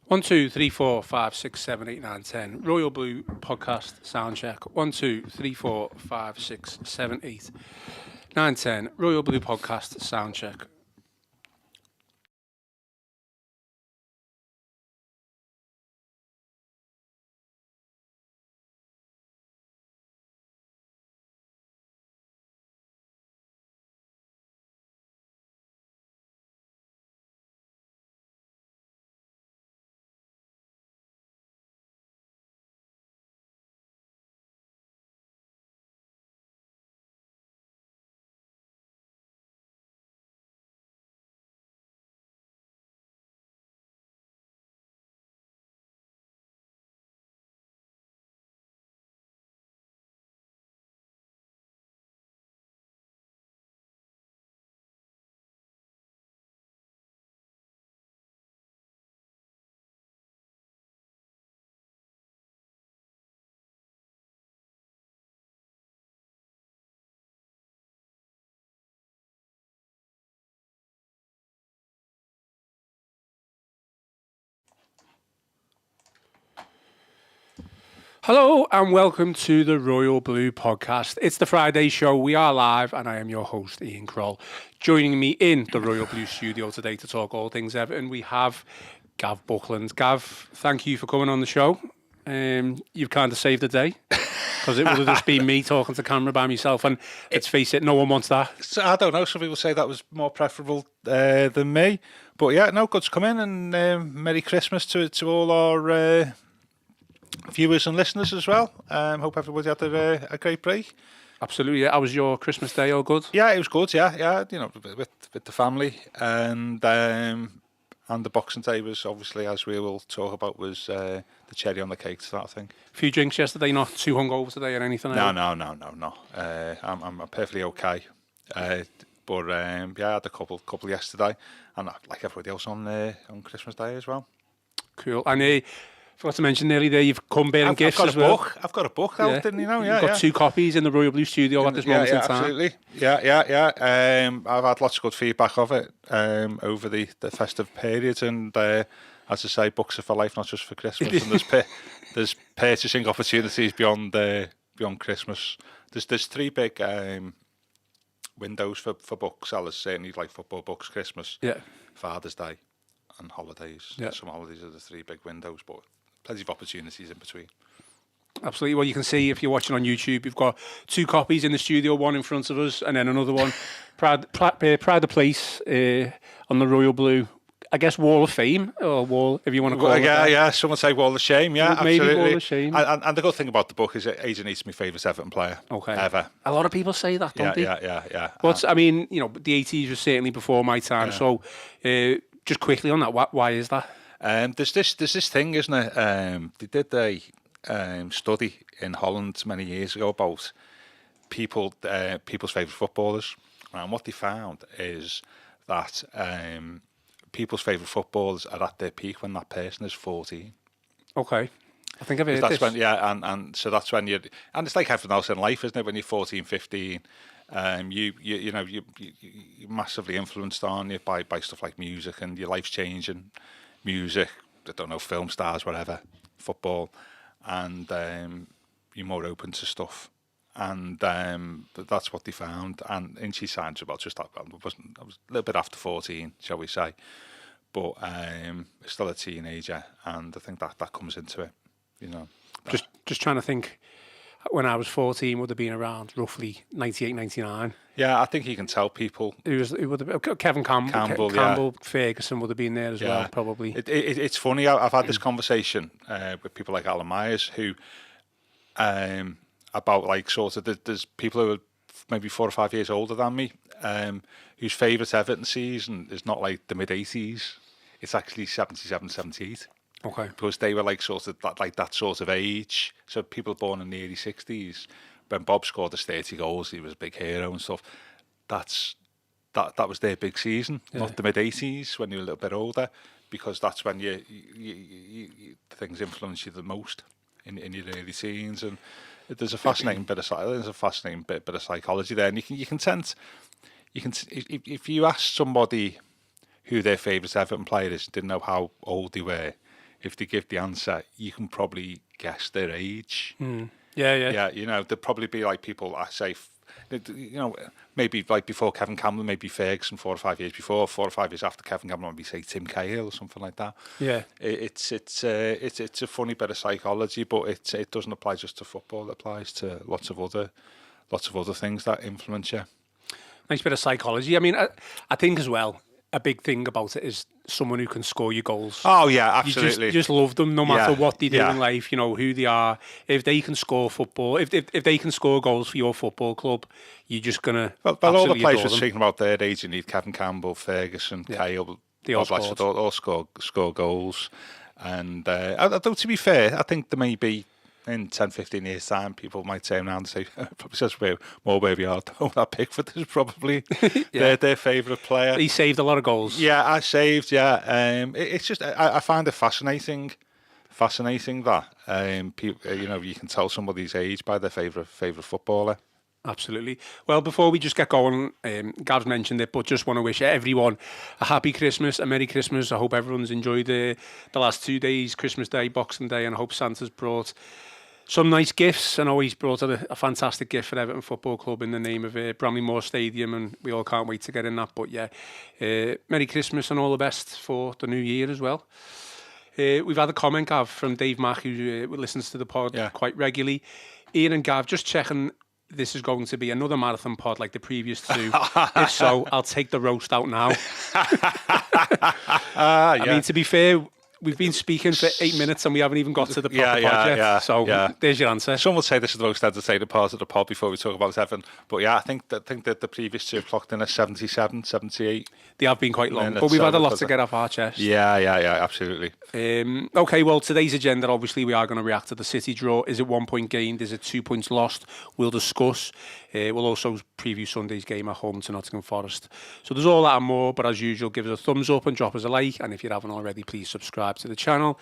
1, 2, 3, 4, 5, 6, 7, 8, 9, 10. Royal Blue podcast sound check. 1, 2, 3, 4, 5, 6, 7, 8, 9, 10. Royal Blue podcast sound check. Hello and welcome to the Royal Blue podcast. It's the Friday show. We are live and I am your host, Ian Croll. Joining me in the Royal Blue studio today to talk all things Everton, we have Gav Buckland. Gav, thank you for coming on the show. You've kind of saved the day because it would have just been me talking to camera by myself, and let's face it, no one wants that. So, I don't know, some people say that was more preferable than me, but yeah, no, good to come in, and Merry Christmas to all our viewers and listeners as well. Hope everybody had a great break. Absolutely. How was your Christmas day? All good? Yeah, it was good. Yeah. You know, with the family, and the Boxing Day was obviously, as we will talk about, was the cherry on the cake sort of thing. A few drinks yesterday, not too hungover today or anything? No. I'm perfectly okay. But yeah, I had a couple yesterday, and like everybody else on Christmas Day as well. Cool. And forgot to mention nearly there, you've come bearing gifts as well. I've got a book out, didn't you know? Yeah, you've got 2 copies in the Royal Blue studio at this moment in time. Absolutely. Yeah. I've had lots of good feedback of it over the festive period, and as I say, books are for life, not just for Christmas. And there's purchasing opportunities beyond Christmas. There's 3 big windows for booksellers, certainly like football books, Christmas, Father's Day, and holidays. Yeah. Some holidays are the 3 big windows, but plenty of opportunities in between. Absolutely. Well, you can see if you're watching on YouTube, we've got 2 copies in the studio, one in front of us, and then another one, Pride of Place on the Royal Blue, I guess, Wall of Fame, or Wall, if you want to call it. Yeah. Someone say Wall of Shame. Yeah, maybe absolutely. Wall of Shame. And the good thing about the book is that Agent Eats my favourite Everton player ever. A lot of people say that, don't they? Yeah. But I mean, you know, the 80s was certainly before my time. So, just quickly on that, why is that? There's this thing, isn't it? They did a study in Holland many years ago about people's favourite footballers, and what they found is that people's favourite footballers are at their peak when that person is 14. Okay, I think I've heard that's this. And so that's when and it's like everything else in life, isn't it? When you're 14, 15. You're massively influenced, aren't you, by stuff like music, and your life's changing. Music, I don't know, film stars, whatever, football, and you're more open to stuff, and that's what they found. And she signed about just that. I was a little bit after 14, shall we say, but still a teenager, and I think that comes into it, you know. Just trying to think. When I was 14, would have been around roughly 98, 99. Yeah, I think you can tell people. It would have been Kevin Campbell, Ferguson would have been there as well, probably. It's funny. I've had this conversation with people like Alan Myers, who about like sort of there's people who are maybe 4 or 5 years older than me, whose favourite Everton season is not like the mid 80s. It's actually 77, 78. Okay. Because they were like sort of that sort of age. So people born in the early 60s, when Bob scored his 30 goals, he was a big hero and stuff. That was their big season, not the mid 80s when you were a little bit older, because that's when you things influence you the most in your early teens. And there's a fascinating bit of psychology there, and you can sense if you ask somebody who their favourite Everton player is, didn't know how old they were. if they give the answer, you can probably guess their age. Yeah. You know, there'd probably be like people, I say, you know, maybe like before Kevin Campbell, maybe Ferguson 4 or 5 years before, 4 or 5 years after Kevin Campbell, maybe say Tim Cahill or something like that. Yeah. It's a funny bit of psychology, but it doesn't apply just to football. It applies to lots of other things that influence you. Nice bit of psychology. I mean, I think as well, a big thing about it is someone who can score your goals. Oh yeah, absolutely. You just love them no matter what they do yeah. in life, you know, who they are. If they can score football, if they can score goals for your football club, you're just going to Well, all the players we're speaking about their age, you need Kevin Campbell, Ferguson, Cahill, they all score goals. And although to be fair, I think there may be in 10, 15 years' time, people might turn around and say, probably says more where we are. Oh, that Pickford is probably their favourite player. He saved a lot of goals. Yeah, I saved, it's just, I find it fascinating that people, you know, you can tell somebody's age by their favourite footballer. Absolutely. Well, before we just get going, Gav's mentioned it, but just want to wish everyone a happy Christmas, a Merry Christmas. I hope everyone's enjoyed the last 2 days, Christmas Day, Boxing Day, and I hope Santa's brought some nice gifts. I know he's brought a fantastic gift for Everton Football Club in the name of Bramley-Moore Stadium, and we all can't wait to get in that. But yeah, Merry Christmas and all the best for the new year as well. We've had a comment, Gav, from Dave Mack, who listens to the pod quite regularly. Ian and Gav, just checking this is going to be another marathon pod like the previous two. If so, I'll take the roast out now. I mean, to be fair, we've been speaking for 8 minutes and we haven't even got to the proper pod yet. So there's your answer. Some would say this is the most entertaining part of the pod before we talk about Everton. But yeah, I think that the previous two have clocked in at 77, 78. They have been quite long, but we've had a lot to get off our chest. Yeah, absolutely. Okay, well, today's agenda, obviously, we are going to react to the City draw. Is it 1 point gained? Is it 2 points lost? We'll discuss. We'll also preview Sunday's game at home to Nottingham Forest. So there's all that and more, but as usual, give us a thumbs up and drop us a like. And if you haven't already, please subscribe to the channel.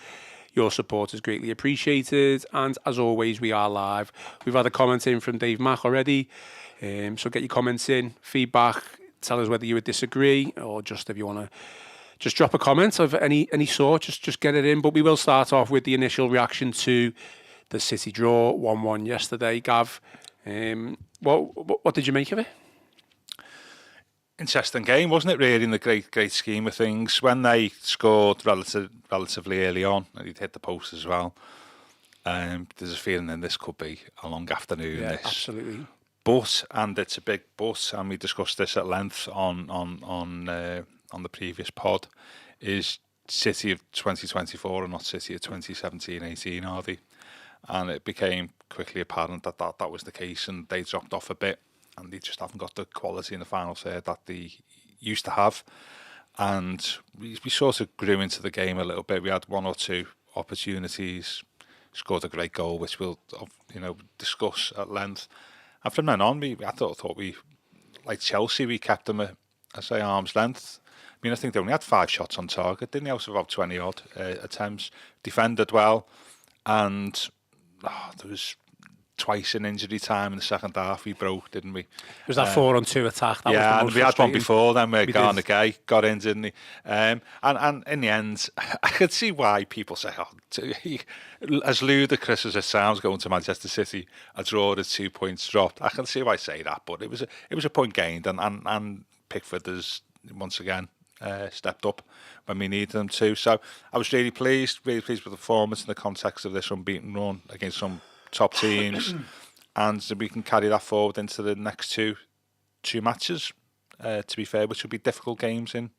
Your support is greatly appreciated. And as always, we are live. We've had a comment in from Dave Mack already. So get your comments in, feedback. Tell us whether you would disagree or just if you want to just drop a comment of any sort, just get it in. But we will start off with the initial reaction to the City draw, 1-1 yesterday. Gav, what did you make of it? Interesting game, wasn't it, really, in the great scheme of things? When they scored relatively early on, and he'd hit the post as well, there's a feeling that this could be a long afternoon. Yeah, absolutely. But, and it's a big but, and we discussed this at length on the previous pod, is City of 2024 and not City of 2017-18, are they? And it became quickly apparent that was the case, and they dropped off a bit, and they just haven't got the quality in the final third that they used to have. And we sort of grew into the game a little bit. We had 1 or 2 opportunities, scored a great goal, which we'll discuss at length. And from then on, I thought we, like Chelsea, we kept them at arm's length. I mean, I think they only had 5 shots on target, didn't they, out of about 20 odd attempts. Defended well, and there was twice in injury time in the second half. We broke, didn't we? It was that 4-on-2 attack. That was the most and we had one before then where Garner Guy got in, didn't he? And in the end, I could see why people say, as ludicrous as it sounds, going to Manchester City, a draw at 2 points dropped. I can see why I say that, but it was a point gained, and Pickford has once again stepped up when we needed them to. So I was really pleased with the performance in the context of this unbeaten run against some top teams, and we can carry that forward into the next two matches, to be fair, which will be difficult games in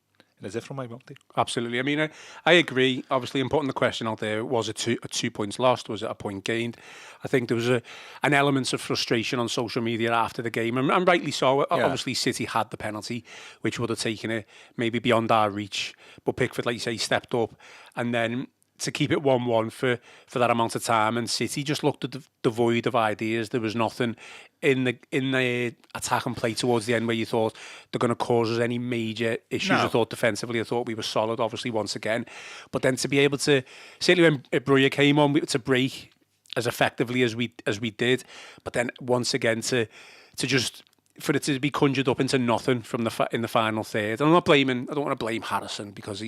a different way, won't they? Absolutely. I mean, I agree. Obviously, I'm putting the question out there, was it 2 points lost? Was it a point gained? I think there was an element of frustration on social media after the game, and rightly so. Yeah. Obviously, City had the penalty, which would have taken it maybe beyond our reach. But Pickford, like you say, stepped up, and then to keep it 1-1 for that amount of time, and City just looked at the void of ideas. There was nothing in the attack and play towards the end where you thought they're going to cause us any major issues. No. I thought defensively, I thought we were solid, obviously, once again. But then to be able to, certainly when Breuer came on, to break as effectively as we did, but then once again to just, for it to be conjured up into nothing from in the final third. And I don't want to blame Harrison, because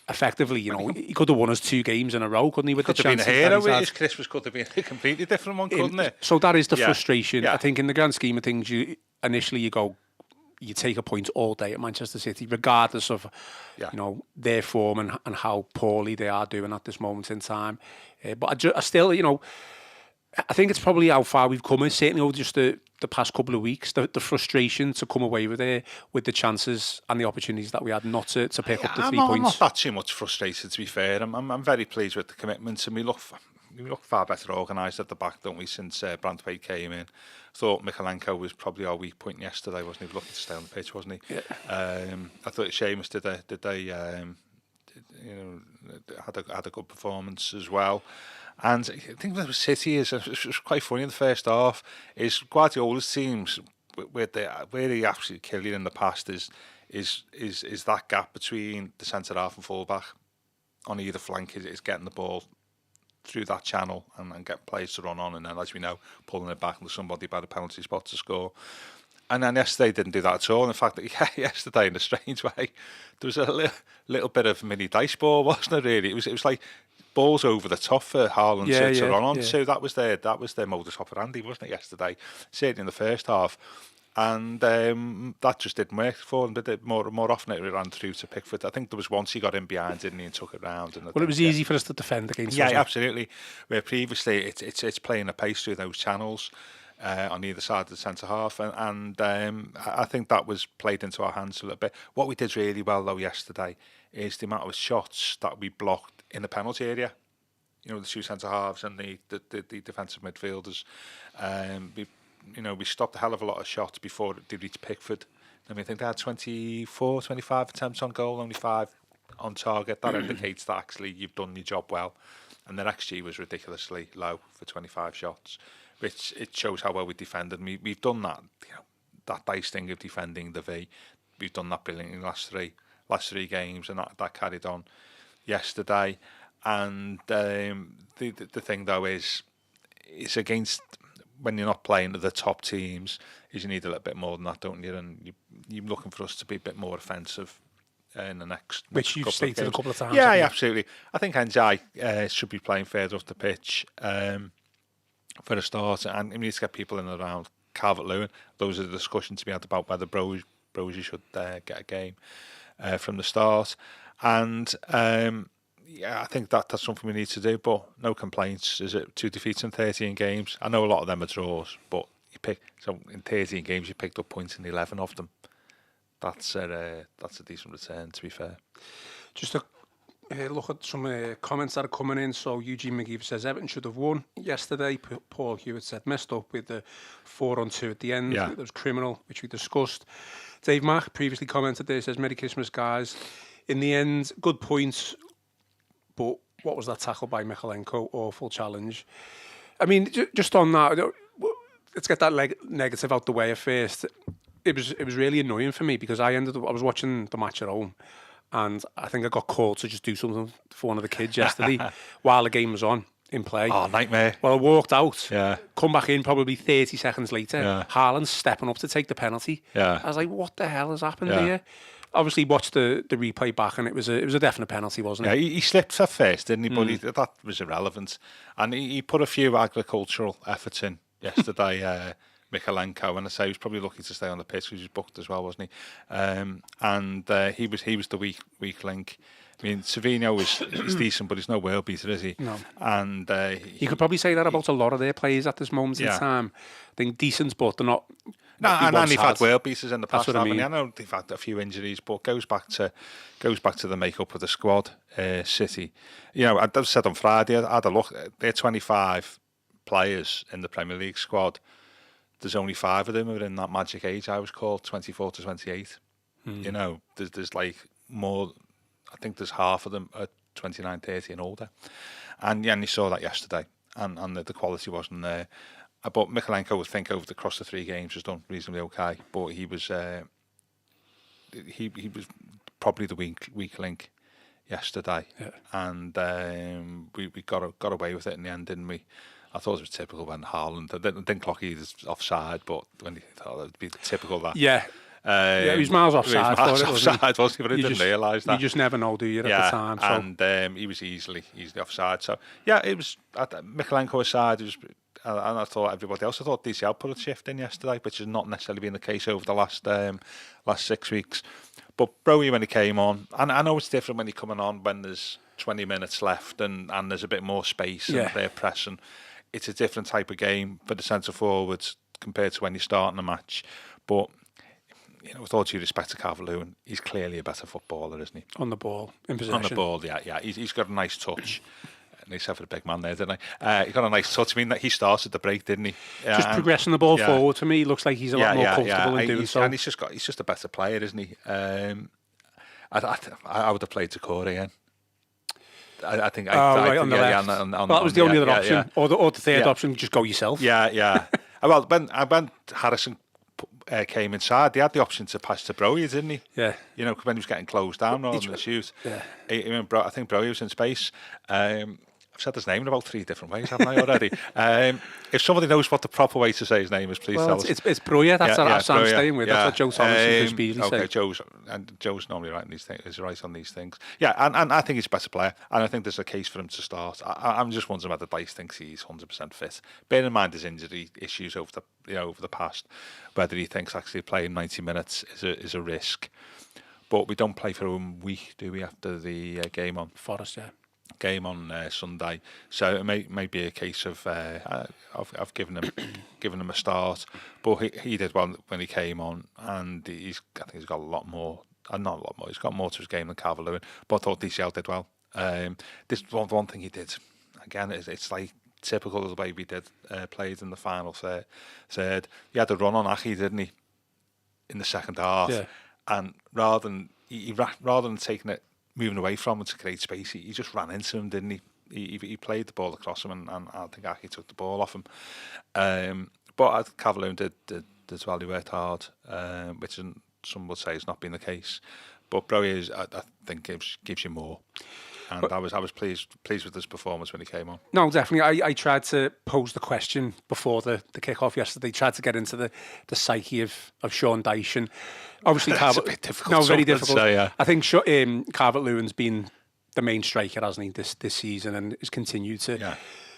effectively, he could have won us 2 games in a row, couldn't he? With Could the have been a chances hero. that he's His Christmas could have been a completely different one, couldn't it? So that is the frustration. Yeah. I think in the grand scheme of things, initially you go, you take a point all day at Manchester City, regardless of their form and how poorly they are doing at this moment in time. But I still, I think it's probably how far we've come, certainly over just the past couple of weeks, the frustration to come away with it, with the chances and the opportunities that we had not to pick up the 3 points. I'm not that too much frustrated, to be fair. I'm very pleased with the commitments, and we look far better organised at the back, don't we, since Branthwaite came in. Thought Mykolenko was probably our weak point yesterday, wasn't he? He was looking to stay on the pitch, wasn't he? Yeah. I thought Seamus had a good performance as well. And I think with City it was quite funny in the first half. Is Guardiola's teams where he absolutely killed you in the past is that gap between the centre half and full back on either flank is getting the ball through that channel and get players to run on, and then, as we know, pulling it back into somebody by the penalty spot to score. And then yesterday didn't do that at all. In fact, yesterday, in a strange way, there was a little bit of mini dice ball, wasn't it? Really, it was like balls over the top for Haaland to run on. So that was their modus operandi, wasn't it? Yesterday, certainly in the first half. And that just didn't work for him. But more often it ran through to Pickford. I think there was once he got in behind, didn't he, and took it round. And it was easy for us to defend against. Yeah, absolutely. Where previously it's playing a pace through those channels on either side of the centre half, and I think that was played into our hands a little bit. What we did really well though yesterday is the amount of shots that we blocked in the penalty area. The 2 centre halves and the defensive midfielders. We stopped a hell of a lot of shots before they reached Pickford. I think they had 24, 25 attempts on goal, only 5 on target. That indicates that actually you've done your job well. And their XG was ridiculously low for 25 shots, which it shows how well we defended. We've done that, that dice thing of defending the V. We've done that brilliantly in the last three games, and that carried on yesterday. And the thing though is against, when you're not playing the top teams, is you need a little bit more than that, don't you? And you're looking for us to be a bit more offensive in the next which you've stated a couple of times. Yeah, absolutely. I think NJ should be playing further off the pitch for a start, and we need to get people in and around Calvert-Lewin. Those are the discussions to be had about whether Brozy should get a game from the start. And I think that's something we need to do, but no complaints. Is it 2 defeats in 13 games? I know a lot of them are draws, but in 13 games you picked up points in 11 of them. That's a decent return, to be fair. Just to look at some comments that are coming in. So Eugene McGee says Everton should have won yesterday. Paul Hewitt said messed up with the 4-on-2 at the end. Yeah. It was criminal, which we discussed. Dave Mack previously commented there, says Merry Christmas, guys. In the end, good points, but what was that tackle by Mykolenko? Awful challenge. I mean, just on that, let's get that negative out the way at first. It was really annoying for me because I was watching the match at home, and I think I got called to just do something for one of the kids yesterday while the game was on in play. Oh, nightmare. Well, I walked out, come back in probably 30 seconds later, Haaland's stepping up to take the penalty. I was like, what the hell has happened here? Obviously watched the replay back, and it was a definite penalty, wasn't it? Yeah, he slipped at first, didn't he? But that was irrelevant. And he put a few agricultural efforts in yesterday, Mykolenko, and I say he was probably looking to stay on the pitch because he was booked as well, wasn't he? And he was the weak link. I mean, Savino is decent, but he's no world beater, is he? No. And you could probably say that about a lot of their players at this moment in time. I think decent, but they're not. No, and they've had world beaters in the past. That's what I mean. I know they've had a few injuries, but goes back to the makeup of the squad. City, I said on Friday, I had a look. They're 25 players in the Premier League squad. There's only 5 of them who are in that magic age I was called, 24 to 28. There's like more. I think there's half of them at 29, 30 and older. And you saw that yesterday, and the quality wasn't there. But Mykolenko, would think across the 3 games has done reasonably okay. But he was probably the weak link yesterday, and we got away with it in the end, didn't we? I thought it was typical when Haaland. I didn't clock he was offside, but when he thought it would be typical that. Yeah. He was miles offside. He was miles offside, wasn't he? But he didn't realise that. You just never know, do you, at the time? So. And he was easily offside. So, yeah, it was Mikalenko's side. It was, and I thought everybody else. I thought DCL put a shift in yesterday, which has not necessarily been the case over the last 6 weeks. But Brogy, when he came on, and I know it's different when you're coming on when there's 20 minutes left and there's a bit more space and they're pressing. It's a different type of game for the centre forwards compared to when you're starting a match. But with all due respect to Calvert-Lewin, he's clearly a better footballer, isn't he? On the ball, in possession. On the ball, yeah. He's got a nice touch. Nice for the big man there, didn't he? He got a nice touch. I mean, he started the break, didn't he? Just progressing the ball forward. To me, looks like he's a lot more comfortable in doing so. And he's just a better player, isn't he? I would have played Takora again. I think. On the left. That was the only other option, or the third option. Just go yourself. Yeah. Well, when Harrison came inside, they had the option to pass to Brogy, didn't he? Yeah. When he was getting closed down rather than the shoot. Yeah. I think Brogy was in space. I've said his name in about 3 different ways, haven't I already? If somebody knows what the proper way to say his name is, please tell us. It's Broya. That's what Sam's staying with. That's what Joe Thomas and Chris Beasley say. Okay, Joe's normally right on these things. Is right on these things. Yeah, and I think he's a better player, and I think there's a case for him to start. I'm just wondering whether Dice thinks he's 100% fit. Bearing in mind his injury issues over the past, whether he thinks actually playing 90 minutes is a risk. But we don't play for a week, do we? After the game on Forest, game on Sunday, so it may be a case of I've given him a start, but he did well when he came on, and I think he's got a lot more, not a lot more. He's got more to his game than Calvert-Lewin, but I thought DCL did well. This one thing he did again, it's like typical of the way we played in the final third. He had a run on Aki, didn't he, in the second half, and rather than taking it, moving away from him to create space, he just ran into him, didn't he? He played the ball across him, and I think Aki took the ball off him. But Calvert-Lewin did well. He worked hard, which some would say has not been the case. But Brogy, I think, gives you more. And I was pleased with his performance when he came on. No, definitely. I tried to pose the question before the kick-off yesterday. Tried to get into the psyche of Sean Dyche, and obviously It's a bit difficult. No, very difficult. Say, yeah. I think Calvert-Lewin's been the main striker, hasn't he, this season, and has continued to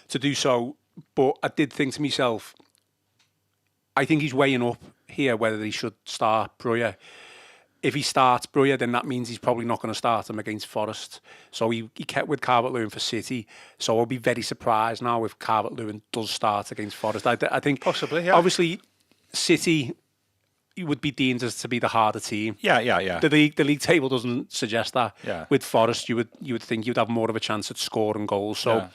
do so. But I did think to myself, I think he's weighing up here whether he should start Broja. If he starts Broja, then that means he's probably not going to start him against Forest. So he kept with Calvert-Lewin for City. So I'll be very surprised now if Calvert-Lewin does start against Forest. I think possibly, yeah. Obviously, City would be deemed as to be the harder team. Yeah. The league table doesn't suggest that. Yeah. With Forest, you would think you'd have more of a chance at scoring goals. So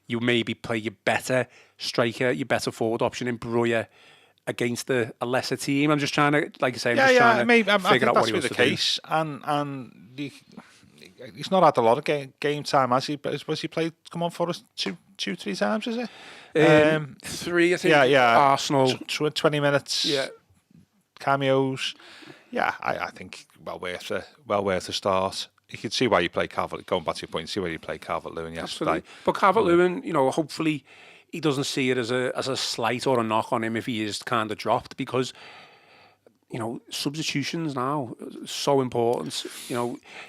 you maybe play your better striker, your better forward option in Broja against a lesser team. I'm just trying to, like I say, I think figure out what he was wants the to case. And he's not had a lot of game time, has he? But was he played? Come on for us 2-3 times, is it? 3, I think. Yeah. Arsenal, 20 minutes. Yeah. Cameos. Yeah, I think well worth a start. You can see why you play Calvert. Going back to your point, see why you play Calvert-Lewin yesterday. Absolutely. But Calvert-Lewin, hopefully he doesn't see it as a slight or a knock on him if he is kind of dropped, because substitutions now are so important.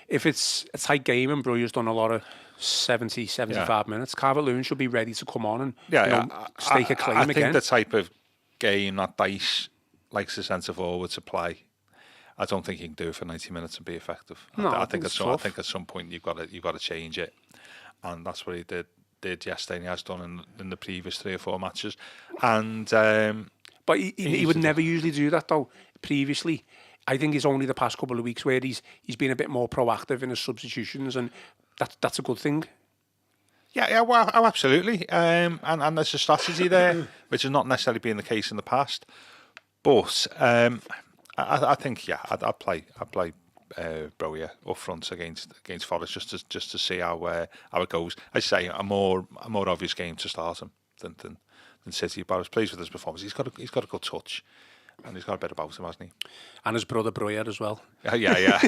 If it's a tight game and Broja's done a lot of 75 minutes, Calvert-Lewin should be ready to come on and stake a claim again. I think the type of game that Dice likes the centre forward to play, I don't think he can do it for 90 minutes and be effective. No, I think at some point you've got to change it, and that's what he did yesterday, and he has done in the previous 3 or 4 matches. And but he would never usually do that though. Previously, I think it's only the past couple of weeks where he's been a bit more proactive in his substitutions, and that's a good thing. Yeah, well, absolutely. And there's a strategy there, which has not necessarily been the case in the past. But I think I'd play Broja up front against Forest just to see how it goes. I say a more obvious game to start him than City, but I was pleased with his performance. He's got a good touch, and he's got a bit about him, hasn't he? And his brother Broja as well. Yeah.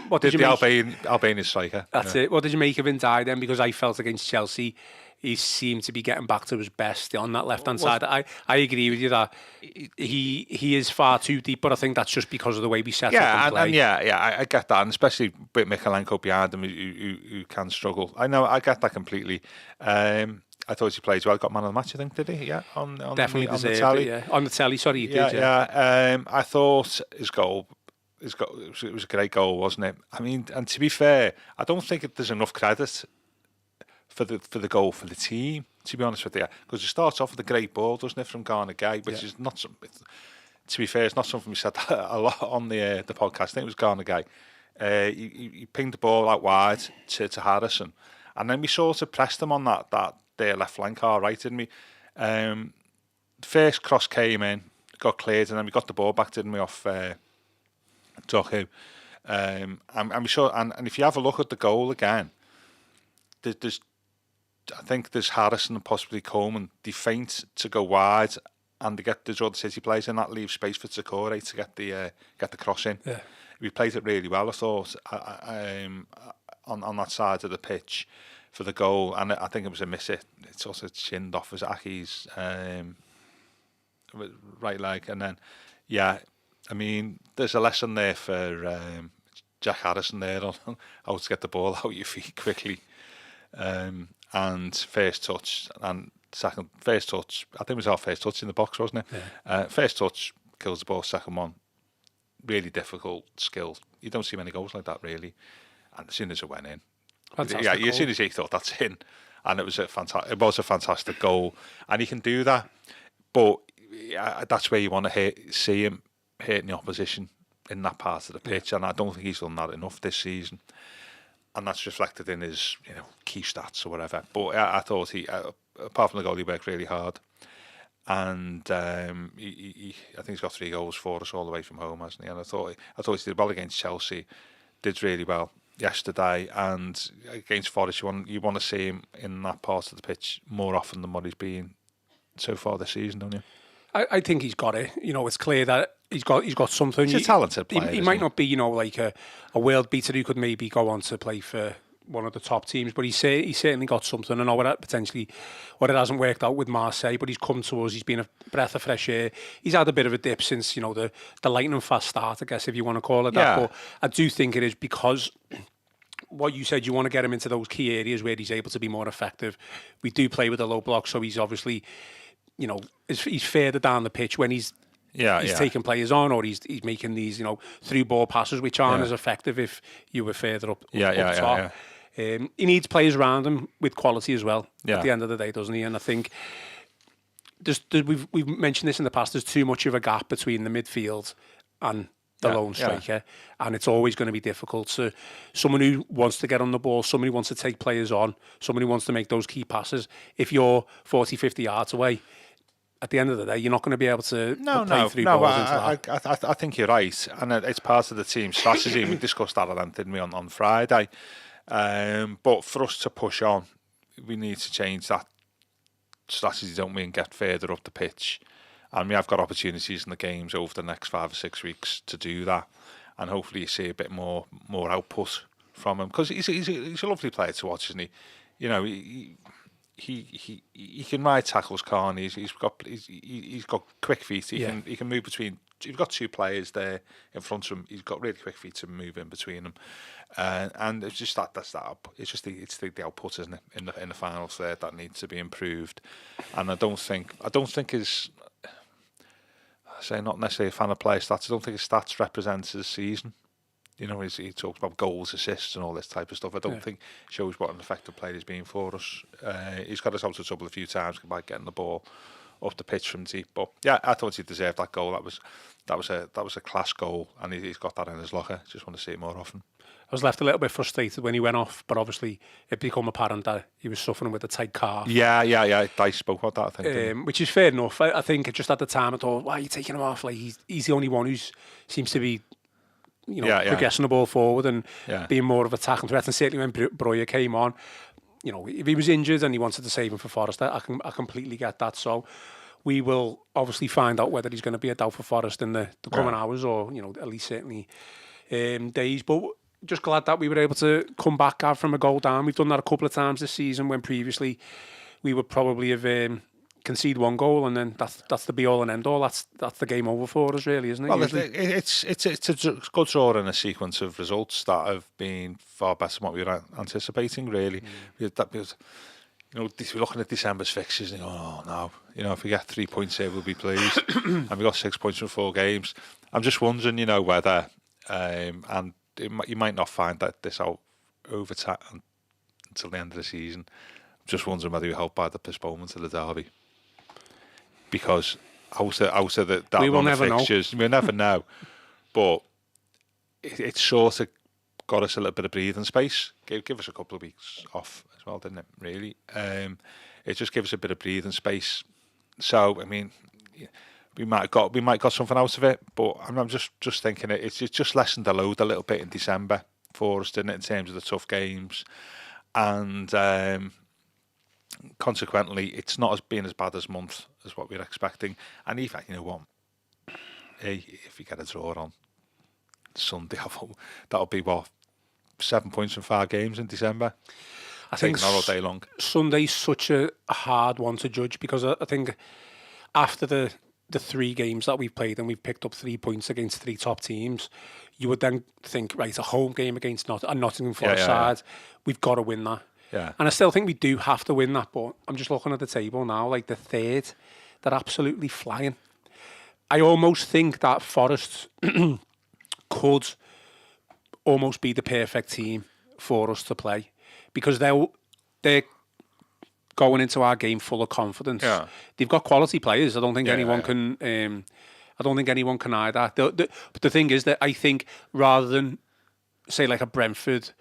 What did you the make? Albanian striker? That's it. What did you make of Ndiaye then? Because I felt against Chelsea, he seemed to be getting back to his best on that left-hand side. I agree with you that he is far too deep, but I think that's just because of the way we set up and play. I get that, and especially with Mikalenko behind him, who can struggle. I know, I get that completely. I thought he played well. Got man of the match, I think, did he? Yeah, on definitely on deserved the tally. it, yeah. On the telly, sorry, he did. Yeah. I thought his goal. It was a great goal, wasn't it? I mean, and to be fair, I don't think there's enough credit for the goal for the team, to be honest with you, because it starts off with a great ball, doesn't it, from Garner Guy, which is not something. To be fair, it's not something we said a lot on the podcast. I think it was Garner Guy. He pinged the ball out wide to Harrison, and then we sort of pressed him on that their left flank, all right, didn't we? The first cross came in, got cleared, and then we got the ball back, didn't we, off Doku. And we saw, and if you have a look at the goal again, I think there's Harrison and possibly Coleman. They feint to go wide, and they get the draw the City players, and that leaves space for Takore to get the cross in. Yeah. We played it really well, I thought, on that side of the pitch for the goal, and I think it was a miss. It's also chinned off as Aki's right leg, and then I mean, there's a lesson there for Jack Harrison there on how to get the ball out your feet quickly, and first touch and first touch. I think it was our first touch in the box, wasn't it? Yeah. First touch kills the ball. Second one, really difficult skill. You don't see many goals like that really, and as soon as it went in. Fantastic yeah, goal. As soon as he thought that's in, and it was a fantastic goal, and he can do that. But that's where you want to see him hitting the opposition in that part of the pitch, and I don't think he's done that enough this season, and that's reflected in his key stats or whatever. But I thought he, apart from the goal, he worked really hard, and I think he's got 3 goals for us all the way from home, hasn't he? And I thought he did well against Chelsea, did really well yesterday, and against Forest you want to see him in that part of the pitch more often than what he's been so far this season, don't you? I think he's got it. It's clear that he's got something. He's a talented player. He might not be like a world beater who could maybe go on to play for one of the top teams, but he's certainly got something. I know what it hasn't worked out with Marseille, but he's come to us. He's been a breath of fresh air. He's had a bit of a dip since the lightning fast start, I guess, if you want to call it that. But I do think it is because what you said, you want to get him into those key areas where he's able to be more effective. We do play with a low block, so he's obviously he's further down the pitch when he's taking players on, or he's making these through ball passes which aren't as effective if you were further up top. He needs players around him with quality as well at the end of the day, doesn't he? And I think we've mentioned this in the past, there's too much of a gap between the midfield and the lone striker, and it's always going to be difficult. So someone who wants to get on the ball, someone who wants to take players on, someone who wants to make those key passes, if you're 40, 50 yards away, at the end of the day, you're not going to be able to play through balls into that. I think you're right, and it's part of the team's strategy. We discussed that at length, didn't we, on Friday? But for us to push on, we need to change that strategy, don't we, and get further up the pitch. And we have got opportunities in the games over the next 5 or 6 weeks to do that, and hopefully you see a bit more output from him, because he's a lovely player to watch, isn't he? He can ride tackles, can't he? He's got quick feet. He can move between. You've got 2 players there in front of him. He's got really quick feet to move in between them, and it's just that's that. It's just the output, isn't it? In the final third that needs to be improved, and I don't think his. I say not necessarily a fan of player stats. I don't think his stats represent his season. He talks about goals, assists, and all this type of stuff. I don't think shows what an effective player he's been for us. He's got us out of trouble a few times by getting the ball up the pitch from deep. But I thought he deserved that goal. That was a class goal, and he's got that in his locker. Just want to see it more often. I was left a little bit frustrated when he went off, but obviously it became apparent that he was suffering with a tight calf. Yeah. Dice spoke about that, I think. Which is fair enough. I think just at the time I thought, why are you taking him off? Like he's the only one who seems to be progressing the ball forward and being more of a tackling threat. And certainly when Breuer came on, if he was injured and he wanted to save him for Forest, I completely get that. So we will obviously find out whether he's going to be a doubt for Forest in the coming hours, or at least certainly days. But just glad that we were able to come back from a goal down. We've done that a couple of times this season when previously we would probably have conceded one goal, and then that's the be all and end all. That's the game over for us, really, isn't it? Well, it's a good draw in a sequence of results that have been far better than what we were anticipating. Really, because we're looking at December's fixtures and oh no, if we get 3 points here, we'll be pleased. And we got 6 points from 4 games. I'm just wondering, whether and you might not find that this out over time until the end of the season. I'm just wondering whether you're helped by the postponement of the derby. Because out of that we will run never of fixtures, we'll never know. But it sort of got us a little bit of breathing space. Give us a couple of weeks off as well, didn't it? Really, it just gave us a bit of breathing space. So I mean, we might have got something out of it. But I'm just thinking it's just lessened the load a little bit in December for us, didn't it? In terms of the tough games, and consequently, it's not been as bad as month as what we were expecting. And even, hey, if you get a draw on Sunday, that'll be 7 points from 5 games in December. I think not all day long. Sunday's such a hard one to judge because I think after the 3 games that we've played and we've picked up 3 points against 3 top teams, you would then think, right, a home game against a Nottingham Forest side, we've got to win that. Yeah. And I still think we do have to win that, but I'm just looking at the table now, like the third, they're absolutely flying. I almost think that Forest could almost be the perfect team for us to play because they're going into our game full of confidence. Yeah. They've got quality players. I don't think anyone can. I don't think anyone can hide that. But the thing is that I think rather than say like a Brentford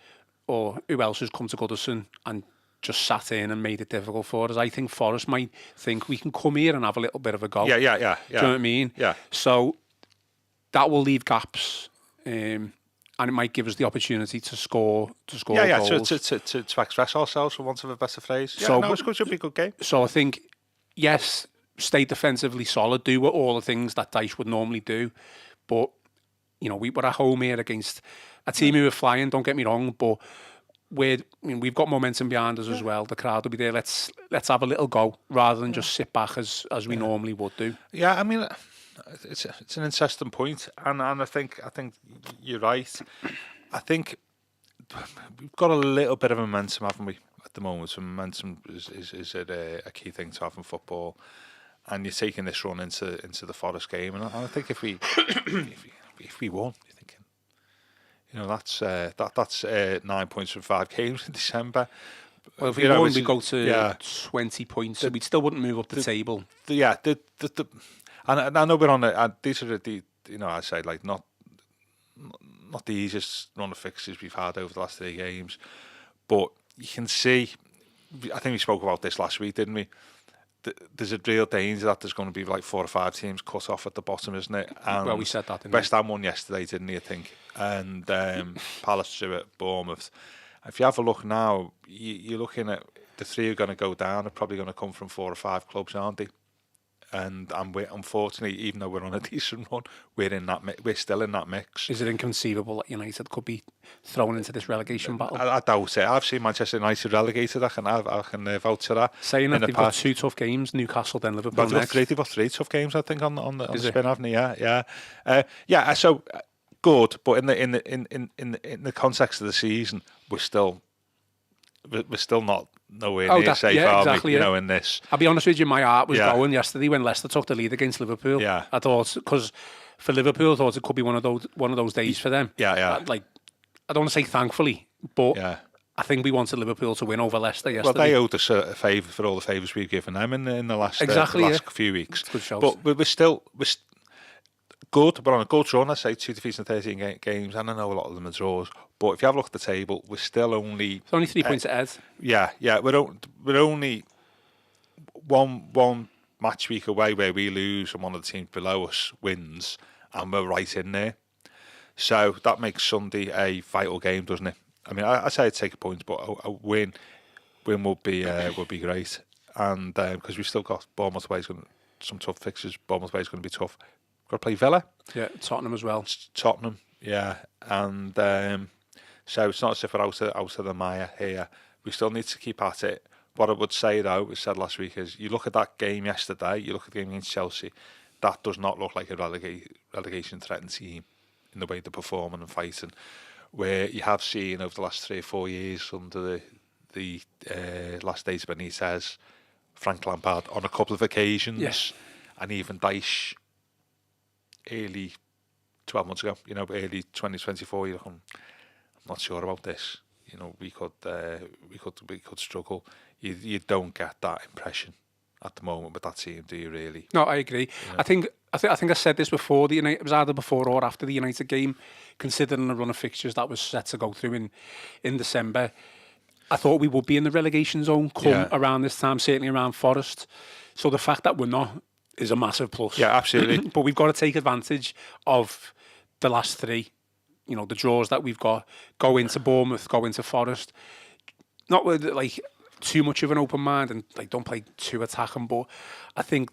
or who else has come to Goodison and just sat in and made it difficult for us, I think Forest might think we can come here and have a little bit of a go. Yeah. Do you know what I mean? Yeah. So that will leave gaps, and it might give us the opportunity to score goals. To express ourselves, for want of a better phrase. Yeah, So, it should be a good game. So I think, yes, stay defensively solid, do all the things that Dyche would normally do, but we were at home here against a team who are flying. Don't get me wrong, but we've got momentum behind us as well. The crowd will be there. Let's have a little go rather than just sit back as we normally would do. Yeah, I mean, it's an interesting point, and I think you're right. I think we've got a little bit of momentum, haven't we, at the moment? So momentum is a key thing to have in football, and you're taking this run into the Forest game, and I think if we won, you're thinking, that's 9 points from 5 games in December. Well, if we won, we go to 20 points, so we still wouldn't move up the table. And I know we're on these are I say like not the easiest run of fixtures we've had over the last 3 games, but you can see. I think we spoke about this last week, didn't we? There's a real danger that there's going to be like 4 or 5 teams cut off at the bottom, isn't it? And well, we said that, didn't West Ham won yesterday, didn't he, I think? And Palace drew at Bournemouth. If you have a look now, you're looking at the 3 who are going to go down are probably going to come from 4 or 5 clubs, aren't they? And we're, unfortunately, even though we're on a decent run, we're still in that mix. Is it inconceivable that United could be thrown into this relegation battle? I doubt it. I've seen Manchester United relegated. I can vouch for that. Saying that they've got 2 tough games, Newcastle, then Liverpool next. They've got 3 tough games, I think, on the spin, haven't they? Yeah. So good, but in the context of the season, we're still not nowhere near safe, exactly, in this. I'll be honest with you, my heart was going yesterday when Leicester took the lead against Liverpool. Yeah. I thought, because for Liverpool, I thought it could be one of those days for them. Yeah. Like, I don't want to say thankfully, but I think we wanted Liverpool to win over Leicester yesterday. Well, they owed us a favour for all the favours we've given them in the last few weeks. Good shows. But we're still good. We're on a good run. I say 2 defeats in 13 games, and I know a lot of them are draws. But if you have a look at the table, we're still only... It's only 3 points ahead. Yeah. We're only one match week away where we lose and one of the teams below us wins, and we're right in there. So that makes Sunday a vital game, doesn't it? I mean, I say I'd take a point, but a win would be great. And because we've still got Bournemouth away, some tough fixtures. Bournemouth away is going to be tough. Got to play Villa. Yeah, Tottenham as well. Tottenham, yeah. And so it's not as if we're out of the mire here. We still need to keep at it. What I would say, though, we said last week, is you look at that game yesterday, you look at the game against Chelsea, that does not look like a relegation-threatened team in the way they're performing and fighting, where you have seen over the last 3 or 4 years under the last days of Benitez, Frank Lampard on a couple of occasions, and even Dyche early 12 months ago, early 2024, you're looking, I'm not sure about this. We could struggle. You don't get that impression at the moment with that team, do you really? No, I agree. I think I said this before the United. It was either before or after the United game. Considering the run of fixtures that was set to go through in December, I thought we would be in the relegation zone come around this time, certainly around Forest. So the fact that we're not is a massive plus. Yeah, absolutely. But we've got to take advantage of the last 3. The draws that we've got. Go into Bournemouth, go into Forest. Not with too much of an open mind and don't play too attacking, but I think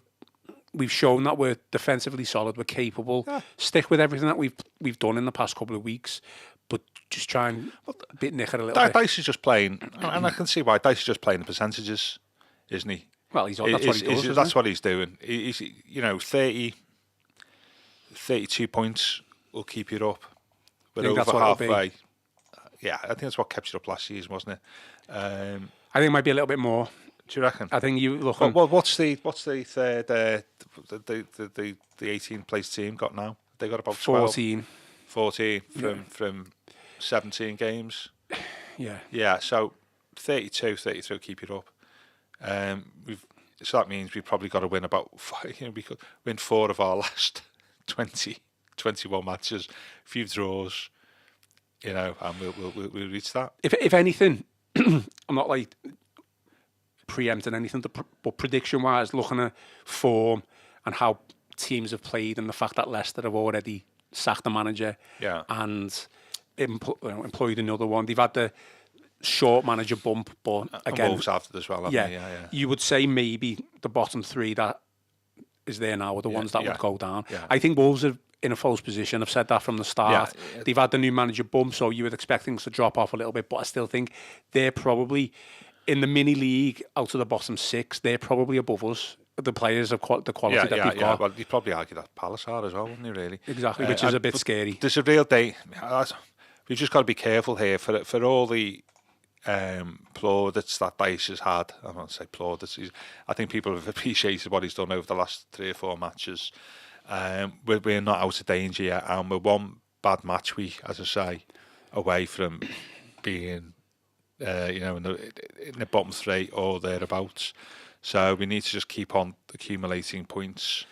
we've shown that we're defensively solid, we're capable. Yeah. Stick with everything that we've done in the past couple of weeks, but just try and nick it a little bit. Dyche is just playing, and I can see why. Dyche is just playing the percentages, isn't he? Well, that's what he does. That's what he's doing. He's 32 points will keep you up. But over halfway, I think that's what kept you up last season, wasn't it? I think it might be a little bit more. Do you reckon? I think you look. Well, what's the third the 18th place team got now? They got about 14 from 17 games. Yeah. So 32 keep it up. So that means we've probably got to win about 5, we could win 4 of our last 21 matches, a few draws, and we'll reach that. If anything, I'm not preempting anything, but prediction-wise, looking at form and how teams have played, and the fact that Leicester have already sacked the manager and employed another one. They've had the short manager bump, but again, Wolves after as well. Haven't they? You would say maybe the bottom 3 that is there now are the ones that would go down. Yeah. I think Wolves are in a false position. I've said that from the start. Yeah. They've had the new manager bump, so you would expect things to drop off a little bit, but I still think they're probably in the mini league out of the bottom 6. They're probably above us. The players of the quality that they've got. Well, you'd probably argue that Palace are as well, wouldn't you? Really, exactly, which is a bit scary. There's a real day. We've just got to be careful here for all the plaudits that Dyche has had. I won't say plaudits. I think people have appreciated what he's done over the last 3 or 4 matches. We're not out of danger yet, and we're one bad match week, as I say, away from being, in the bottom 3 or thereabouts. So we need to just keep on accumulating points.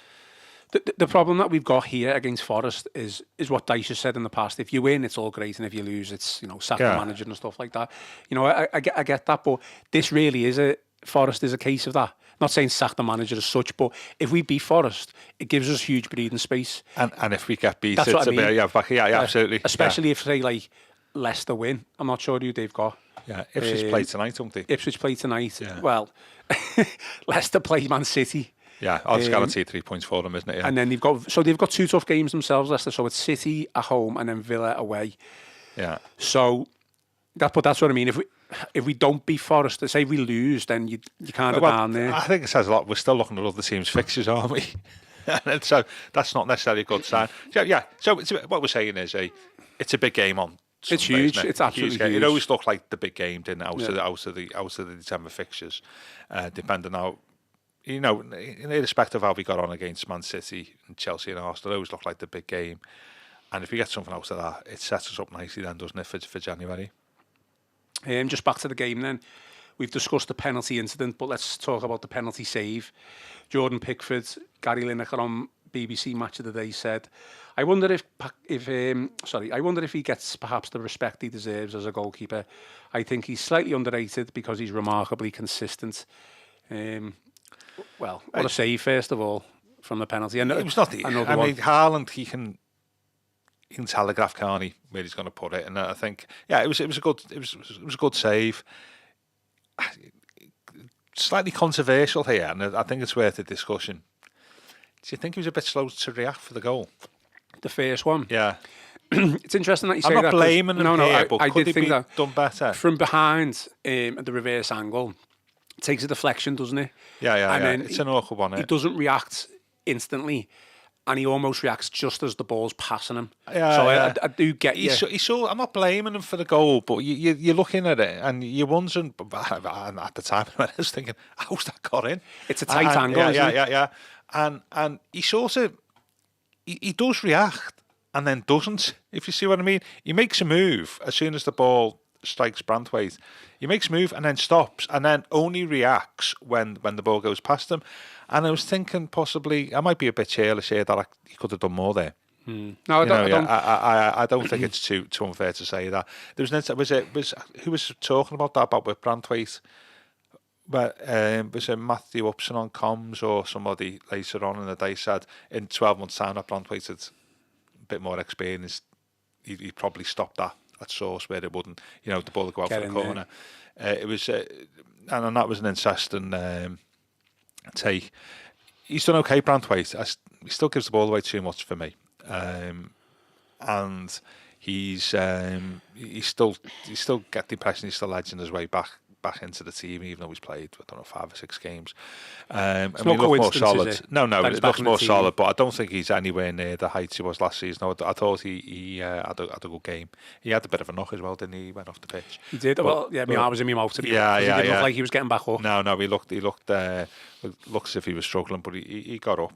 The problem that we've got here against Forest is what Dyche has said in the past. If you win, it's all great, and if you lose, it's sack the manager and stuff like that. I get that, but this really is Forest is a case of that. Not saying sack the manager as such, but if we beat Forest, it gives us huge breathing space. And if we get beat, that's what I mean. Absolutely. Especially if say Leicester win. I'm not sure who they've got. Yeah, Ipswich play tonight, don't they? Ipswich play tonight. Yeah. Well, Leicester play Man City. Yeah, I'll just guarantee 3 points for them, isn't it? Yeah. And then they've got 2 tough games themselves, Leicester. So it's City at home and then Villa away. Yeah. So that's what I mean. If we don't beat Forest, say we lose, then you kind of down there. I think it says a lot. We're still looking at other teams' fixtures, aren't we? And so that's not necessarily a good sign. Yeah. So what we're saying is it's a big game on Sunday, it's huge. Isn't it? It's absolutely huge. It always looked like the big game, didn't it? Out of the December fixtures, depending on irrespective of how we got on against Man City and Chelsea and Arsenal, it always looked like the big game. And if we get something out of that, it sets us up nicely then, doesn't it, for January? Just back to the game then. We've discussed the penalty incident, but let's talk about the penalty save. Jordan Pickford, Gary Lineker on BBC Match of the Day said, I wonder if he gets perhaps the respect he deserves as a goalkeeper. I think he's slightly underrated because he's remarkably consistent. What a save, first of all, from the penalty. And it was not Haaland, he can telegraph, can't he, where he's going to put it? And I think, it was a good save. Slightly controversial here, and I think it's worth a discussion. Do you think he was a bit slow to react for the goal? The first one? Yeah. It's interesting that you say that. I'm not blaming him here, but I could did he think be that done better? From behind, at the reverse angle, takes a deflection, doesn't he? Yeah. And then It's an awkward one. He doesn't react instantly, and he almost reacts just as the ball's passing him. I do get you. I'm not blaming him for the goal, but you're looking at it and you're wondering. At the time, I was thinking, how's that got in? It's a tight angle, isn't it? Yeah. And he sort of he does react and then doesn't. If you see what I mean, he makes a move as soon as the ball strikes Branthwaite. He makes a move and then stops, and then only reacts when the ball goes past him. And I was thinking possibly I might be a bit churlish here that he could have done more there. No, I don't think it's too unfair to say that. There was who was talking about that about with Branthwaite. But was it Matthew Upson on comms or somebody later on in the day said in 12 months' time that Branthwaite had a bit more experience, he'd probably stop that at source where it wouldn't, the ball would go out for the corner. It was, and that was an interesting take. He's done okay, Branthwaite. He still gives the ball away too much for me, and he's still get the impression he's still edging his way back into the team, even though he's played, 5 or 6 games. And no he looked more solid. It? No, it looks more solid, but I don't think he's anywhere near the heights he was last season. I thought he had a good game. He had a bit of a knock as well, didn't he? He went off the pitch. He did. I was in my mouth. He didn't look like he was getting back up. No, he looked as if he was struggling, but he got up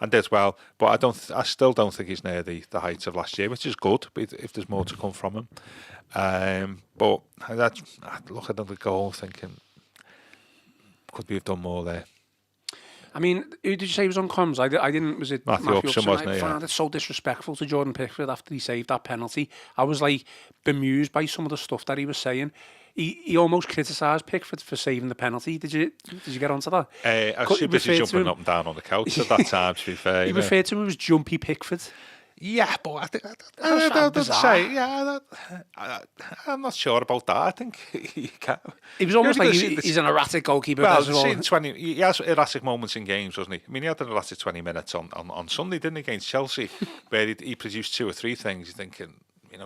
and did well. But I still don't think he's near the heights of last year, which is good. If there's more to come from him. But I look at the goal thinking, could we have done more there? I mean, who did you say was on comms? I didn't. Was it Matthew Upson? Wasn't it? I found it so disrespectful to Jordan Pickford after he saved that penalty. I was like bemused by some of the stuff that he was saying. He almost criticised Pickford for saving the penalty. Did you get onto that? I was too busy jumping up and down on the couch at that time, to be fair. He referred to him as Jumpy Pickford. Yeah, but I think I don't say. Yeah, I'm not sure about that. I think he can. He was almost like he's an erratic goalkeeper. Well, he has erratic moments in games, doesn't he? I mean, he had an erratic 20 minutes on Sunday, didn't he, against Chelsea, where he produced 2 or 3 things. You're thinking,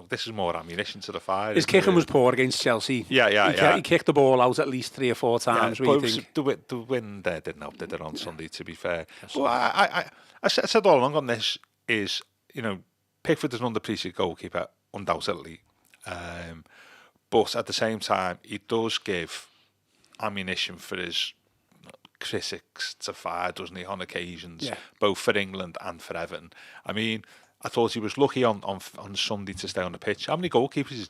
this is more ammunition to the fire. His kicking was poor against Chelsea. Yeah. He kicked the ball out at least 3 or 4 times. Yeah, the win there didn't help, did it, on Sunday, to be fair? But I said all along on this is, Pickford is an underappreciated goalkeeper, undoubtedly. But at the same time, he does give ammunition for his critics to fire, doesn't he, on occasions, both for England and for Everton. I mean, I thought he was lucky on Sunday to stay on the pitch. How many goalkeepers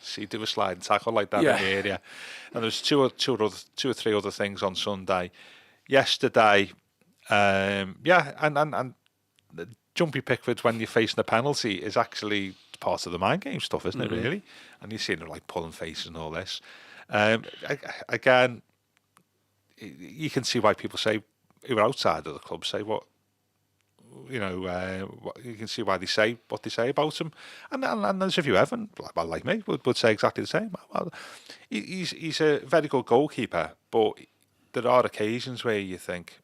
see do a sliding tackle like that in the area? And there's two or 3 other things on Sunday. Yesterday, and Jumpy Pickford when you're facing a penalty is actually part of the mind game stuff, isn't it, really? And you're seeing him like pulling faces and all this. Again, you can see why people say, who are outside of the club, say you can see why they say what they say about him. And there's a few Everton, like me, would say exactly the same. Well, he's a very good goalkeeper, but there are occasions where you think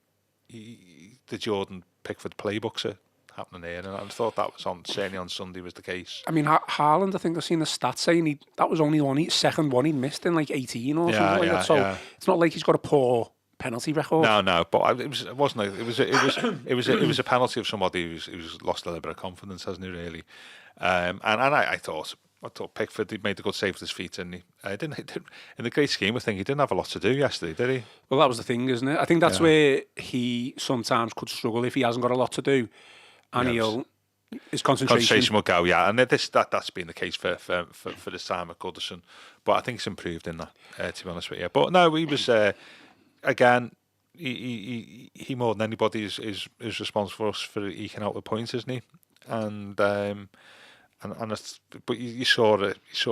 the Jordan Pickford playbooks are happening here, and I thought that was certainly on Sunday was the case. I mean, Haaland, I think I've seen the stats saying that was only the second one he'd missed in like 18 or something like that. So it's not like he's got a poor penalty record. No, but it was a penalty of somebody who's lost a little bit of confidence, hasn't he? Really, and I thought Pickford, he made a good save with his feet, and he didn't in the great scheme of things, he didn't have a lot to do yesterday, did he? Well, that was the thing, isn't it? I think that's where he sometimes could struggle if he hasn't got a lot to do. And his concentration will go, and that's been the case for this time at Goodison. But I think it's improved in that, to be honest with you. But no, he was again. He more than anybody is responsible for us for eking out the points, isn't he? And but you saw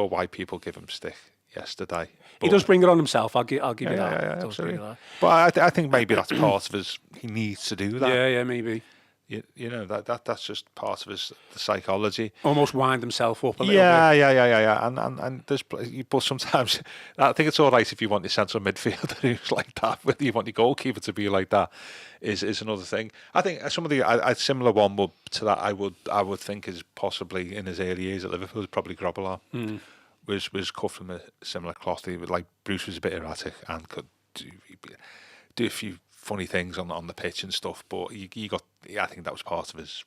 why people give him stick yesterday. But he does bring it on himself. I'll give you that. Yeah, absolutely. But I think maybe that's part of his. He needs to do that. Yeah, maybe. That's just part of the psychology. Almost wind himself up a little bit. Yeah. And there's, but sometimes I think it's all right if you want your central midfielder who's like that. Whether you want your goalkeeper to be like that is another thing. I think some of a similar one to that I would think is possibly in his early years at Liverpool, probably Grobbelaar. Was cut from a similar cloth. He was like Bruce was a bit erratic and could do a few funny things on the pitch and stuff. But I think that was part of his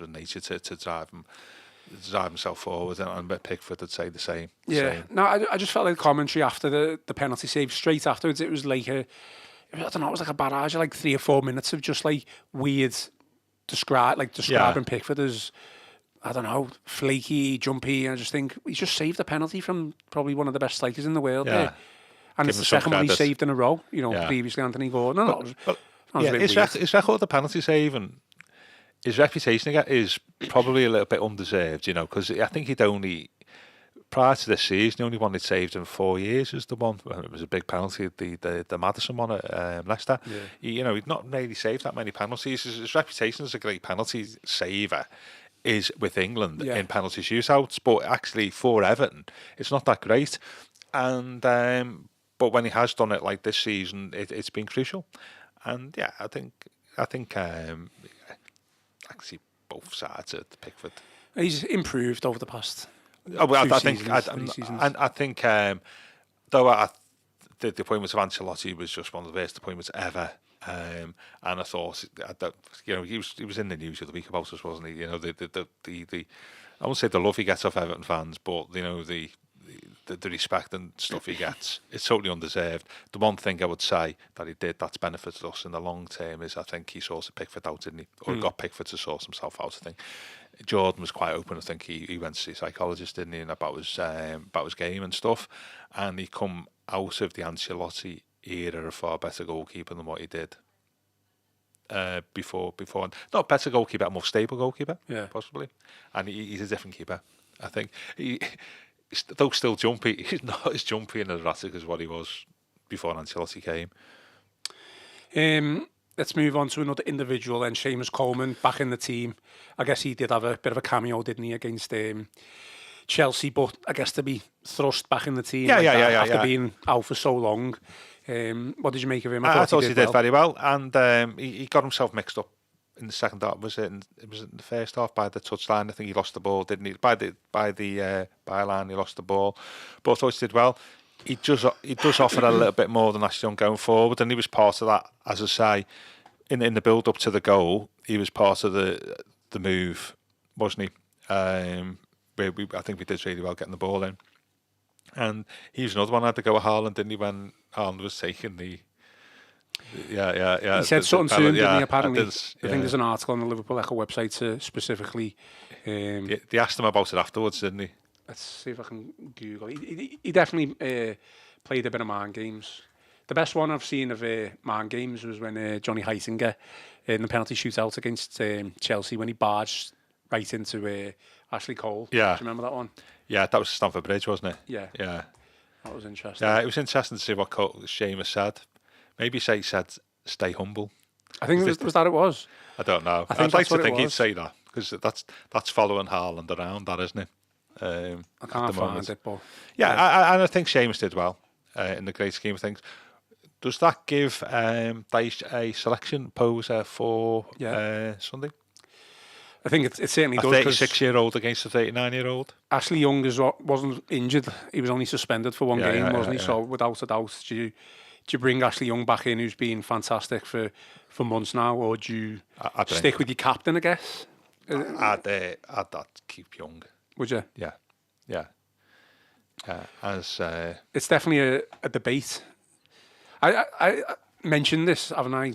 nature to drive himself forward, and I bet Pickford would say the same. Yeah, no, I just felt like commentary after the penalty save, straight afterwards, it was like I don't know, it was like a barrage of like 3 or 4 minutes of just like weird describing Pickford as, I don't know, flaky, jumpy. And I just think he's just saved a penalty from probably one of the best strikers in the world there. And it's the second one he saved in a row, previously Anthony Gordon. His record of penalty saving, his reputation is probably a little bit undeserved, because I think prior to this season, the only one he'd saved in 4 years was the one. It was a big penalty, the Maddison one at Leicester. Yeah. He'd not really saved that many penalties. His reputation as a great penalty saver is with England in penalty shootouts, but actually for Everton, it's not that great. And but when he has done it like this season, it's been crucial. And yeah, I think actually both sides of Pickford. He's improved over the past. I think the appointment of Ancelotti was just one of the best appointments ever. And I thought that he was in the news the other week about us, wasn't he? The I won't say the love he gets off Everton fans, but the respect and stuff he gets, it's totally undeserved. The one thing I would say that he did that's benefited us in the long term is I think he sorted Pickford out, didn't he? Or got Pickford to sort himself out. I think Jordan was quite open. I think he went to see a psychologist, didn't he, and about his game and stuff. And he come out of the Ancelotti era a far better goalkeeper than what he did before. Not better goalkeeper, a more stable goalkeeper, possibly. And he's a different keeper. I think though still jumpy, he's not as jumpy and erratic as what he was before Ancelotti came. Let's move on to another individual then, Seamus Coleman, back in the team. I guess he did have a bit of a cameo, didn't he, against Chelsea, but I guess to be thrust back in the team after being out for so long. What did you make of him? I thought he did very well, and he got himself mixed up in the second half. It was in the first half by the touchline. I think he lost the ball, didn't he? By the byline, he lost the ball. But I thought he did well. He does offer a little bit more than Ashley Young going forward, and he was part of that. As I say, in the build up to the goal, he was part of the move, wasn't he? I think we did really well getting the ball in, and he was another one. Had to go with Haaland, didn't he? When Haaland was taking the. Yeah. He said something soon, didn't he? Apparently, I think there's an article on the Liverpool Echo website specifically. They asked him about it afterwards, didn't he? Let's see if I can Google. He definitely played a bit of mind games. The best one I've seen of mind games was when Johnny Heitinger in the penalty shootout against Chelsea, when he barged right into Ashley Cole. Yeah. Do you remember that one? Yeah, that was Stamford Bridge, wasn't it? Yeah. That was interesting. Yeah, it was interesting to see what Seamus said. Maybe he said, stay humble. I think it was. I don't know. I'd like to think he'd say that, because that's following Haaland around, that, isn't it? I can't find it, but... Yeah, and I think Seamus did well in the great scheme of things. Does that give Dyche a selection poser for Sunday? I think it certainly does. A 36-year-old against a 39-year-old? Ashley Young wasn't injured. He was only suspended for one game, wasn't he? So without a doubt, do you bring Ashley Young back in, who's been fantastic for months now, or do you stick with your captain, I guess? I'd keep Young. Would you? Yeah. It's definitely a debate. I mentioned this, haven't I?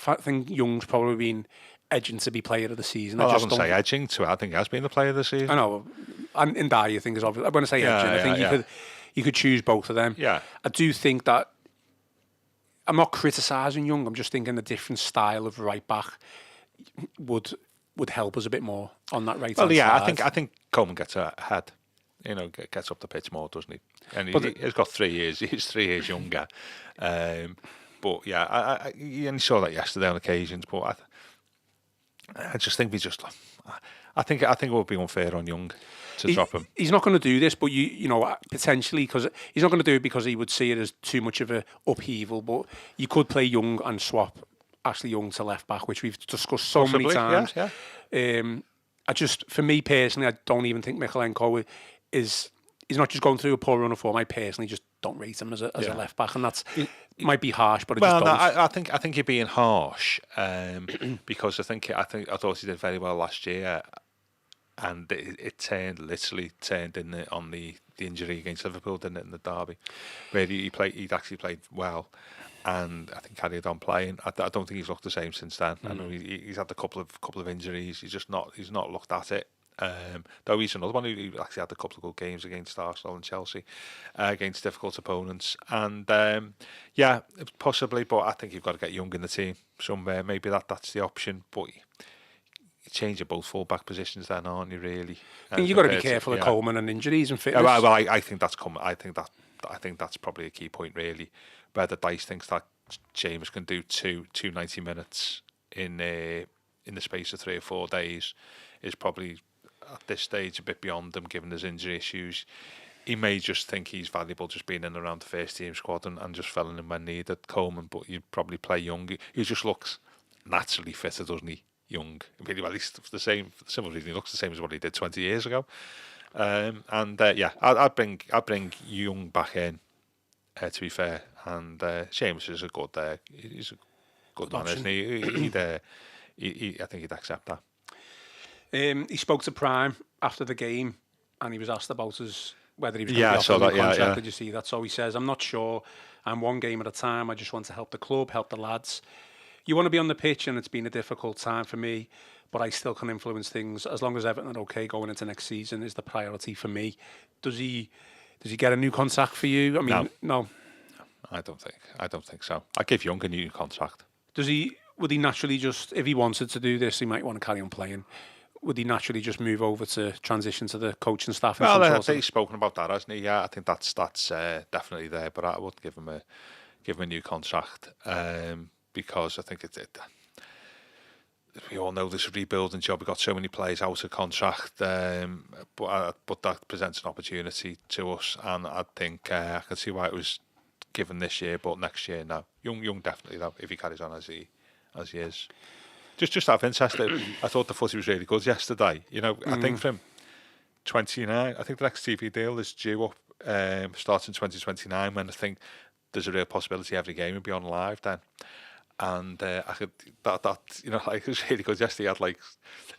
I think Young's probably been edging to be player of the season. I wouldn't say edging to it. I think he has been the player of the season. I know. And in Dyer, I think is obvious. When I say edging, I think you could choose both of them. Yeah. I do think that I'm not criticising Young. I'm just thinking a different style of right back would help us a bit more on that right hand side. I think Coleman gets ahead. Gets up the pitch more, doesn't he? And he's got 3 years. He's 3 years younger. But yeah, you saw that yesterday on occasions. But I just think I think it would be unfair on Young to drop him. He's not going to do this, but potentially, because he's not going to do it because he would see it as too much of a upheaval. But you could play Young and swap Ashley Young to left back, which we've discussed many times. Yeah. For me personally, I don't even think Mykolenko is he's not just going through a poor run of form. I personally just don't rate him as a left back, and that's might be harsh, but I think you're being harsh because I thought he did very well last year, and it literally turned on the injury against Liverpool, didn't it, in the derby, where he'd actually played well, and I think carried on playing. I don't think he's looked the same since then. I know he's had a couple of injuries. He's not looked at it. Though he's another one who actually had a couple of good games against Arsenal and Chelsea, against difficult opponents, and possibly. But I think you've got to get Young in the team somewhere. Maybe that's the option. But you change your both full-back positions, then, aren't you? Really, I think you've got to be careful of Coleman and injuries and fitness. Well, I think that's coming. I think that's probably a key point, really. Whether Dice thinks that James can do two 90 minutes in the space of 3 or 4 days is probably, at this stage, a bit beyond him, given his injury issues. He may just think he's valuable just being in around the first team squad and just filling in when needed, Coleman, but you'd probably play Young. He just looks naturally fitter, doesn't he? Young, really, well, at least for some reason he looks the same as what he did 20 years ago. I'd bring Young back in, to be fair, and Seamus is a good he's a good man, isn't he? I think he'd accept that. He spoke to Prime after the game, and he was asked about whether he was going to be offered a new contract. Did you see that? So he says, "I'm not sure. I'm one game at a time. I just want to help the club, help the lads. You want to be on the pitch, and it's been a difficult time for me, but I still can influence things. As long as Everton are okay going into next season is the priority for me." Does he get a new contract for you? I mean, no. I don't think so. I give Young a new contract. Would he naturally just, if he wanted to do this, he might want to carry on playing? Would he naturally just move over to transition to the coaching staff? Well, I think he's spoken about that, hasn't he? Yeah, I think that's definitely there. But I would give him a new contract because I think we all know this rebuilding job. We've got so many players out of contract, but that presents an opportunity to us, and I think I can see why it was given this year, but next year, no. Young definitely, though, if he carries on as he is. Just out of interest, I thought the footy was really good yesterday. You know, I think from 29, I think the next TV deal is due up starting 2029, when I think there's a real possibility every game would be on live then. And I could that you know, like, it was really good yesterday. You had like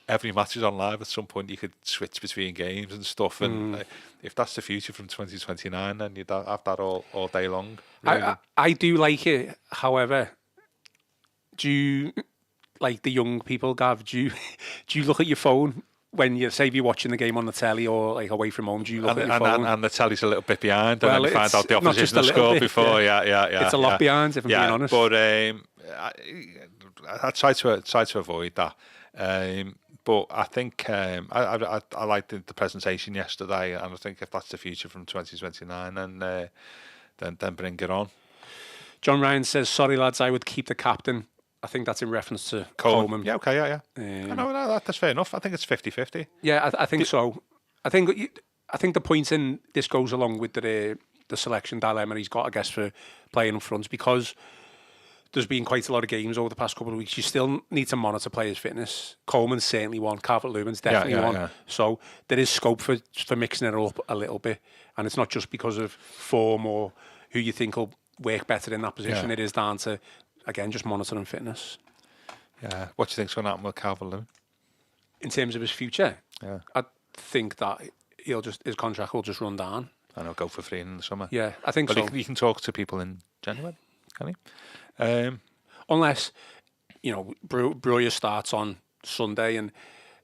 every match is on live at some point. You could switch between games and stuff. And if that's the future from 2029, then you'd have that all day long. Really. I do like it. However, do you, like the young people, Gav? Do you look at your phone when you say if you're watching the game on the telly or like away from home? Do you look at your phone? And the telly's a little bit behind, and then you find out the opposition has scored before. Yeah. It's a lot behind, if I'm being honest. But I try to avoid that. But I think I liked the presentation yesterday, and I think if that's the future from 2029, then bring it on. John Ryan says, "Sorry lads, I would keep the captain." I think that's in reference to Coleman. Yeah, okay, yeah. No, that's fair enough. I think it's 50-50. Yeah, I think so. I think the point in this goes along with the selection dilemma he's got, I guess, for playing up front, because there's been quite a lot of games over the past couple of weeks. You still need to monitor players' fitness. Coleman's certainly one. Calvert-Lewin's definitely one. Yeah. So there is scope for mixing it up a little bit. And it's not just because of form or who you think will work better in that position. Yeah. It is down to, again, just monitoring fitness. Yeah. What do you think's going to happen with Calvert-Lewin? In terms of his future? Yeah. I think that his contract will just run down. And he'll go for free in the summer. Yeah, I think so. But he can talk to people in January, can he? Unless, you know, Breuer starts on Sunday and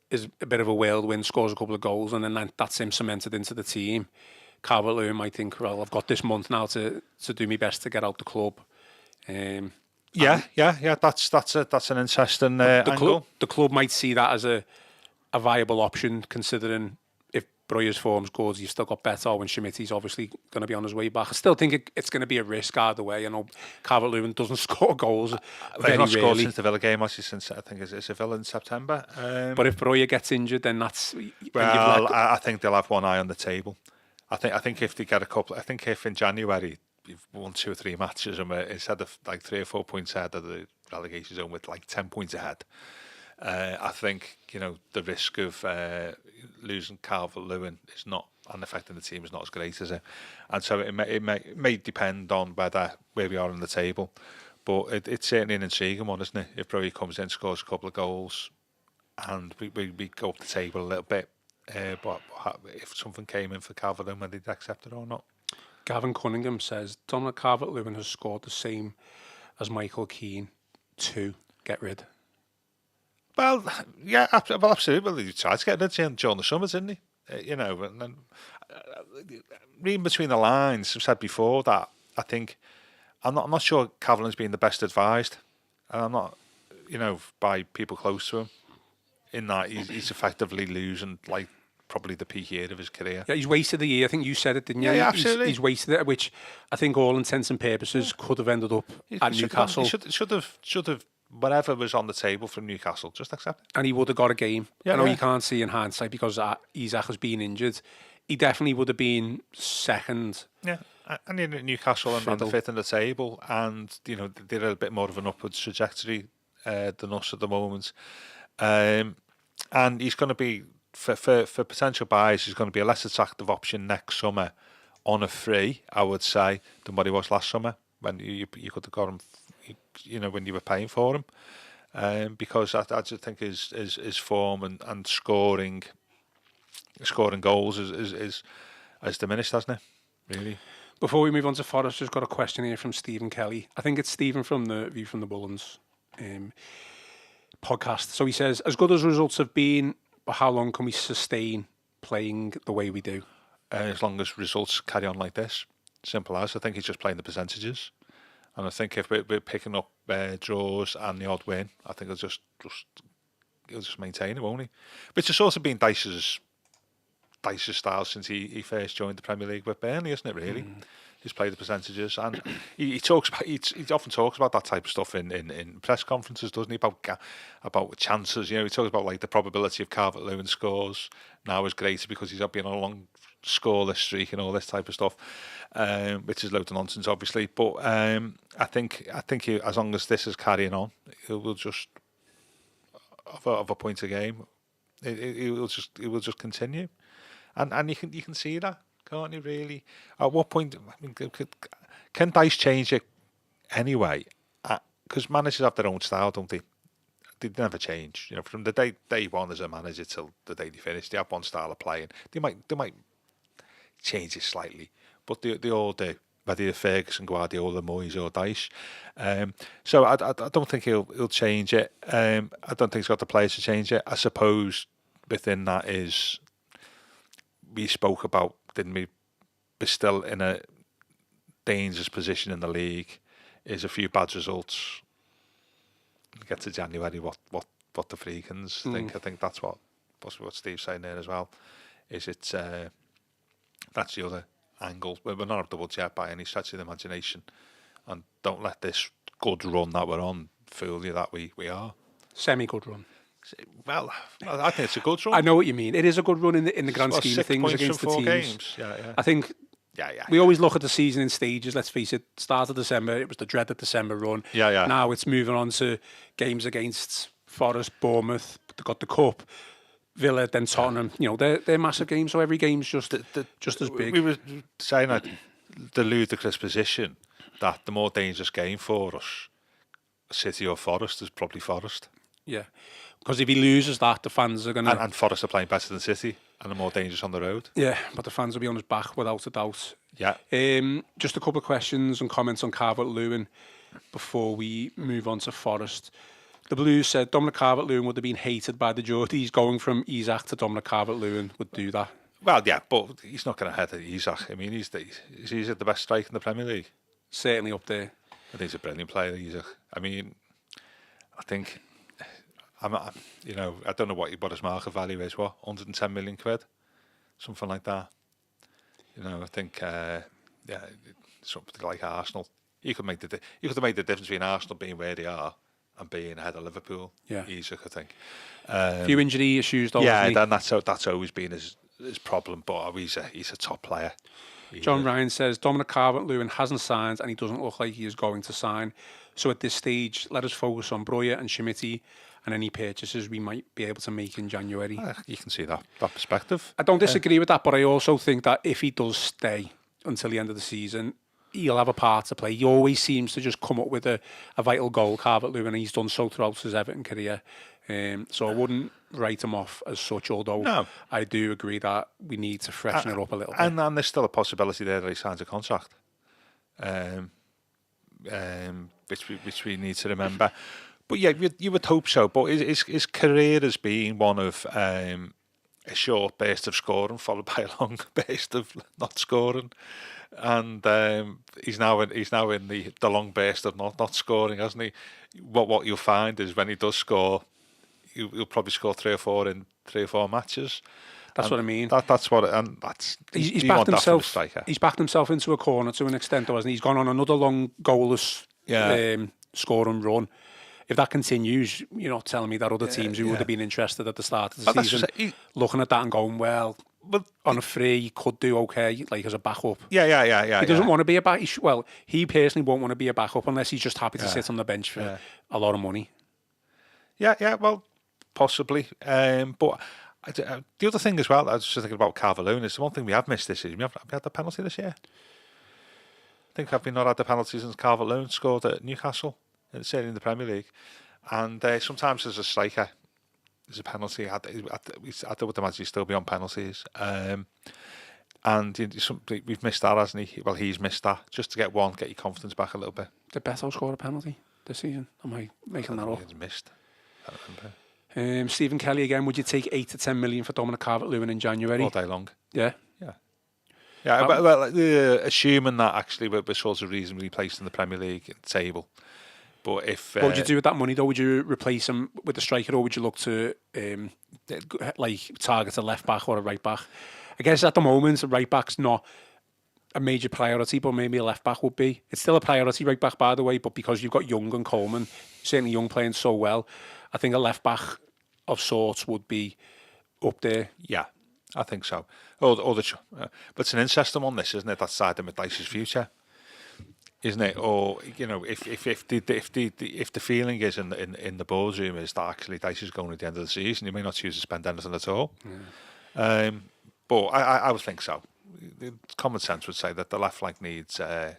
is a bit of a whirlwind, scores a couple of goals, and then that's him cemented into the team. Calvert-Lewin might think, well, I've got this month now to do my best to get out the club. That's an interesting angle. The club might see that as a viable option, considering if Breuer's form's good, you've still got Beto, and Schmitty's obviously going to be on his way back. I still think it's going to be a risk either way. I know Calvert-Lewin doesn't score goals very not scored rarely. Since the Villa game, actually, since I think it's a Villa in September. But if Breuer gets injured, then that's... Well, I think they'll have one eye on the table. I think if they get a couple... I think if in January you've won 2 or 3 matches and instead of like 3 or 4 points ahead of the relegation zone with like 10 points ahead, I think, you know, the risk of losing Calvert-Lewin is not and affecting the team is not as great, is it? And so it may depend on where we are on the table, but it's certainly an intriguing one, isn't it? If Brody comes in, scores a couple of goals, and we go up the table a little bit, but if something came in for Calvert-Lewin, whether they'd accept it or not. Gavin Cunningham says Dominic Calvert-Lewin has scored the same as Michael Keane to get rid. Well, yeah, absolutely. Well, he tried to get rid of him during the summer, didn't he? And then reading between the lines, I've said before that I think I'm not sure Calvert-Lewin's been the best advised, and I'm not, by people close to him, in that he's effectively losing probably the peak year of his career. Yeah, he's wasted the year. I think you said it, didn't you? Yeah, absolutely. He's wasted it, which I think all intents and purposes could have ended up at Newcastle. He should have whatever was on the table from Newcastle, just accept it. And he would have got a game. I know you can't see in hindsight because Isak has been injured. He definitely would have been second. Yeah, and in Newcastle and the fifth in the table, and they're a bit more of an upwards trajectory than us at the moment. And he's going to be for potential buyers. He's going to be a less attractive option next summer on a free, I would say, than what he was last summer when you could have got him. When you were paying for him, because I just think his form and scoring goals is diminished, hasn't it? Really. Before we move on to Forest, we've got a question here from Stephen Kelly. I think it's Stephen from the View from the Bullens podcast. So he says, as good as results have been, but how long can we sustain playing the way we do? As long as results carry on like this, simple as. I think he's just playing the percentages. And I think if we're picking up draws and the odd win, I think he'll just maintain it, won't he? Which has sort of been Dyche's style since he first joined the Premier League with Burnley, isn't it? Really, he's played the percentages, and he often talks about that type of stuff in press conferences, doesn't he? About chances. He talks about the probability of Calvert-Lewin scores now is greater because he's been on a long scoreless streak and all this type of stuff, which is loads of nonsense, obviously. But I think he, as long as this is carrying on, he will just of a point a game. It will just continue, and you can see that, can't you? Really, at what point can Dyche change it anyway? Because managers have their own style, don't they? They never change. From the day one as a manager till the day they finish, they have one style of playing. They might change it slightly, but they all do, whether you're Ferguson, Guardiola, Moyes or Dyche. So I don't think he'll change it. I don't think he's got the players to change it. I suppose within that is, we spoke about, didn't we, we're still in a dangerous position in the league. Is a few bad results. Get to January, what the Freakins think. I think that's what Steve's saying there as well. Is it... That's the other angle. We're not at the woods yet by any stretch of the imagination, and don't let this good run that we're on fool you that we are. Semi-good run. Well, I think it's a good run. I know what you mean. It is a good run in the grand scheme of things against the teams. Games. Yeah. I think we always look at the season in stages. Let's face it, start of December, it was the dreaded December run. Yeah. Now it's moving on to games against Forest, Bournemouth, they got the Cup, Villa, then Tottenham. They're massive games, so every game's just as big. We were saying that the ludicrous position that the more dangerous game for us, City or Forest, is probably Forest. Yeah, because if he loses that, the fans are going to... And Forest are playing better than City and are more dangerous on the road. Yeah, but the fans will be on his back without a doubt. Yeah. Just a couple of questions and comments on Calvert-Lewin before we move on to Forest. The Blues said Dominic Calvert-Lewin would have been hated by the Geordies. Going from Isak to Dominic Calvert-Lewin would do that. Well, yeah, but he's not going to head at Isak. I mean, he's the best striker in the Premier League. Certainly up there. I think he's a brilliant player, Isak. I mean, I think... I don't know what his market value is. What, 110 million quid, something like that. I think something like Arsenal. You could have made the difference between Arsenal being where they are and being ahead of Liverpool. Yeah, Isak, I think. A few injury issues, though. Yeah, that's always been his problem. But he's a top player. John Ryan says Dominic Calvert-Lewin hasn't signed, and he doesn't look like he is going to sign. So at this stage, let us focus on Breuer and Schmidt and any purchases we might be able to make in January. You can see that perspective. I don't disagree with that, but I also think that if he does stay until the end of the season, he'll have a part to play. He always seems to just come up with a vital goal, Calvert-Lewin, and he's done so throughout his Everton career. So I wouldn't write him off as such, although I do agree that we need to freshen it up a little bit. And there's still a possibility there that he signs a contract, which we need to remember. But yeah, you would hope so. But his career has been one of a short burst of scoring followed by a long burst of not scoring, and he's now in the long burst of not scoring, hasn't he? What you'll find is when he does score, he'll probably score 3 or 4 in 3 or 4 matches. That's what I mean. That's what, and that's he's backed himself. He's backed himself into a corner to an extent, though, hasn't he? He's gone on another long goalless scoring run. If that continues, you're not telling me that other teams who would have been interested at the start of the season looking at that and going, well, on a free, he could do okay, like as a backup. Yeah. He doesn't want to be a back. He personally won't want to be a backup unless he's just happy to sit on the bench for a lot of money. Yeah. Well, possibly. But the other thing as well, I was just thinking about Calvert-Lewin, is the one thing we have missed this season. Have we had the penalty this year? I think have we not had the penalty since Calvert-Lewin scored at Newcastle, certainly in the Premier League. And sometimes as a striker, there's a penalty. I would imagine he'd still be on penalties. And we've missed that, hasn't he? Well, he's missed that. Just to get your confidence back a little bit. Did Beto score a penalty this season? Am I making that up? He's missed. I don't remember. Stephen Kelly again. Would you take 8 to 10 million for Dominic Calvert-Lewin in January? All day long. Yeah. But assuming that actually we're sort of reasonably placed in the Premier League table. But if what would you do with that money though? Would you replace him with a striker, or would you look to target a left back or a right back? I guess at the moment a right back's not a major priority, but maybe a left back would be. It's still a priority, right back, by the way, but because you've got Young and Coleman, certainly Young playing so well, I think a left back of sorts would be up there. Yeah, I think so. But it's an interesting one, this, isn't it? That side of Dyche's future, isn't it? Or if the feeling is in the boardroom is that actually Dyche is going at the end of the season, you may not choose to spend anything at all. Yeah. But I would think so. Common sense would say that the left flank needs adding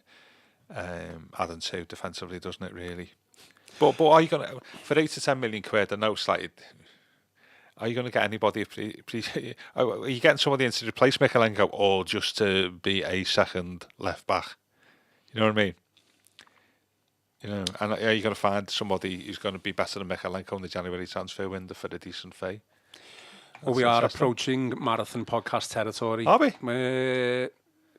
to defensively, doesn't it? Really. But are you going to, for 8 to 10 million quid? I know slightly. Are you going to get anybody? Are you getting somebody in to replace Mykolenko, or just to be a second left back? You know what I mean? And are you going to find somebody who's going to be better than Mykolenko in the January transfer window for a decent fee? Well, we are approaching marathon podcast territory. Are we?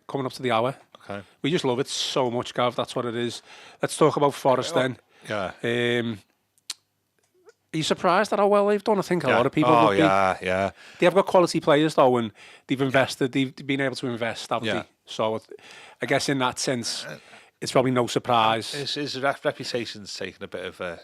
Coming up to the hour. Okay. We just love it so much, Gav. That's what it is. Let's talk about Forest then. Yeah. Are you surprised at how well they've done? I think a lot of people would be. Yeah. They have got quality players, though, and they've invested. They've been able to invest, haven't they? So I guess in that sense, it's probably no surprise. His reputation's taken a bit of a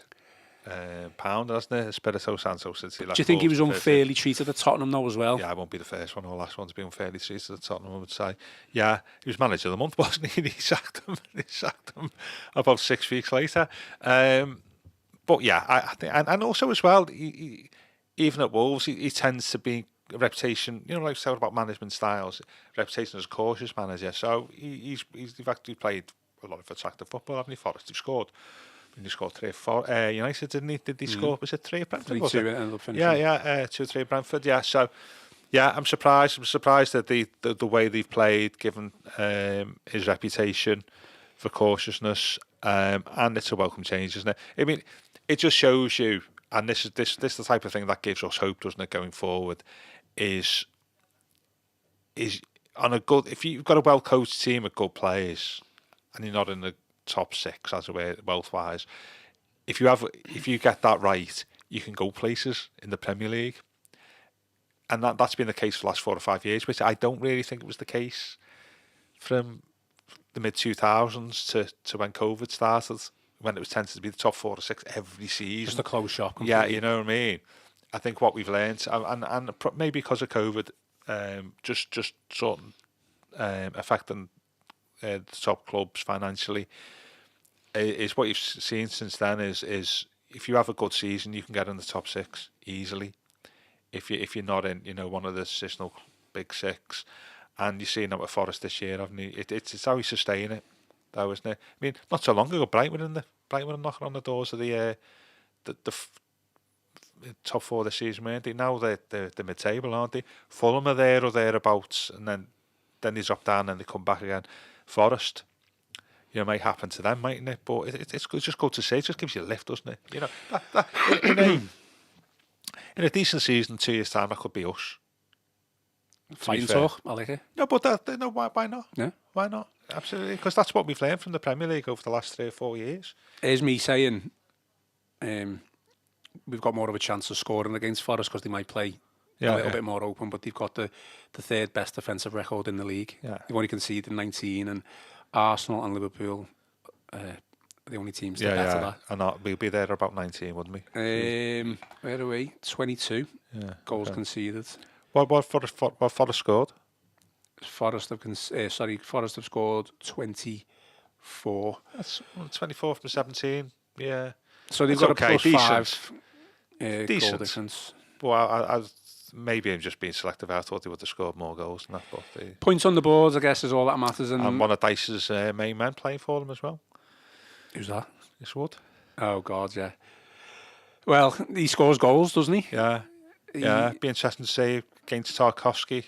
pound, hasn't it? Espirito Santo since he left. Do you think he was unfairly treated at Tottenham, though, as well? Yeah, I won't be the first one or last one to be unfairly treated at Tottenham, I would say. Yeah, he was manager of the month, wasn't he? He sacked him about 6 weeks later. But yeah, I think, and also as well, he, even at Wolves, he tends to be a reputation. Like I said about management styles, reputation as a cautious manager. So he's actually played a lot of attractive football, haven't he? Forest, he scored. He scored 3 or 4. United, didn't he? Did he score? Was it 3 at Brentford? 3-2 it ended up finishing. Yeah, 2 or 3 at Brentford. Yeah, so yeah, I'm surprised. I'm surprised at the way they've played, given his reputation for cautiousness. And it's a welcome change, isn't it? I mean, it just shows you, and this is the type of thing that gives us hope, doesn't it, going forward, is on a good, if you've got a well coached team of good players and you're not in the top 6 as it were wealth wise, if you get that right, you can go places in the Premier League. And that's been the case for the last 4 or 5 years, which I don't really think it was the case from the mid 2000s to when COVID started, when it was tended to be the top 4 or 6 every season. Just a close shop. Completely. Yeah, you know what I mean. I think what we've learned, and maybe because of COVID, just sort of affecting the top clubs financially, is what you've seen since then is if you have a good season, you can get in the top 6 easily. If you're not in, one of the seasonal big 6, and you're seeing that with Forest this year, haven't you? It's how you sustain it, though, isn't it? I mean, not so long ago, Brighton are knocking on the doors of the top 4 this season, weren't they? Now they're mid-table, aren't they? Fulham are there or thereabouts, and then they drop down and they come back again. Forest, it might happen to them, mightn't it? But it's just good to see. It just gives you a lift, doesn't it? In a decent season, 2 years' time, that could be us. Fighting talk, I like it. No, but why not? Yeah. Why not? Absolutely, because that's what we've learned from the Premier League over the last 3 or 4 years. Here's me saying, we've got more of a chance of scoring against Forest because they might play a little bit more open, but they've got the 3rd best defensive record in the league. Yeah. They've only conceded 19, and Arsenal and Liverpool the only teams that better that. And we'll be there about 19, wouldn't we? Where are we? 22 goals conceded. What Forest scored? Forest have scored 24. That's 24 from 17. Yeah. So they've That's got a +5 decent goal difference. Well, maybe I'm just being selective. I thought they would have scored more goals than that. But points on the board, I guess, is all that matters. And one of Dice's main men playing for them as well. Who's that? It's Wood. Oh, God, yeah. Well, he scores goals, doesn't he? Yeah. Yeah, be interesting to see against Tarkovsky.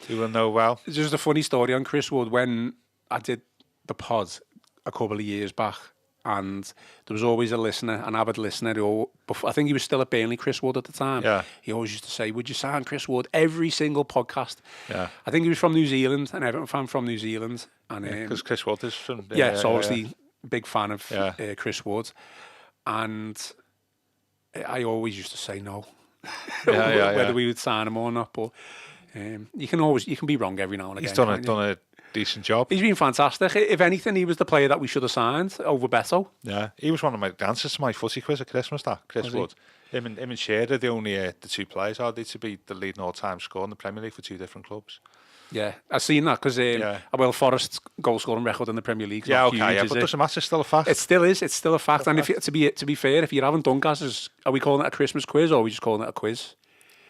You will know well. It's just a funny story on Chris Wood. When I did the pod a couple of years back, and there was always a listener, an avid listener, who, I think he was still at Burnley, Chris Wood at the time. Yeah. He always used to say, would you sign Chris Wood? Every single podcast. Yeah. I think he was from New Zealand, an Everton fan from New Zealand. Because Chris Wood is from... so obviously big fan of Chris Wood. And I always used to say no. Whether we would sign him or not, but you can be wrong every now and again. He's done a decent job. He's been fantastic. If anything, he was the player that we should have signed over Beto. Yeah, he was one of my answers to my footy quiz at Christmas. Chris Wood. Him and Shearer, the only the 2 players are they to be the leading all-time scorer in the Premier League for 2 different clubs. Yeah, I've seen that because Forest's goal scoring record in the Premier League. But it doesn't matter. It's still a fact. It still is. It's still a fact. And to be fair, if you haven't done Gaz, are we calling it a Christmas quiz or are we just calling it a quiz?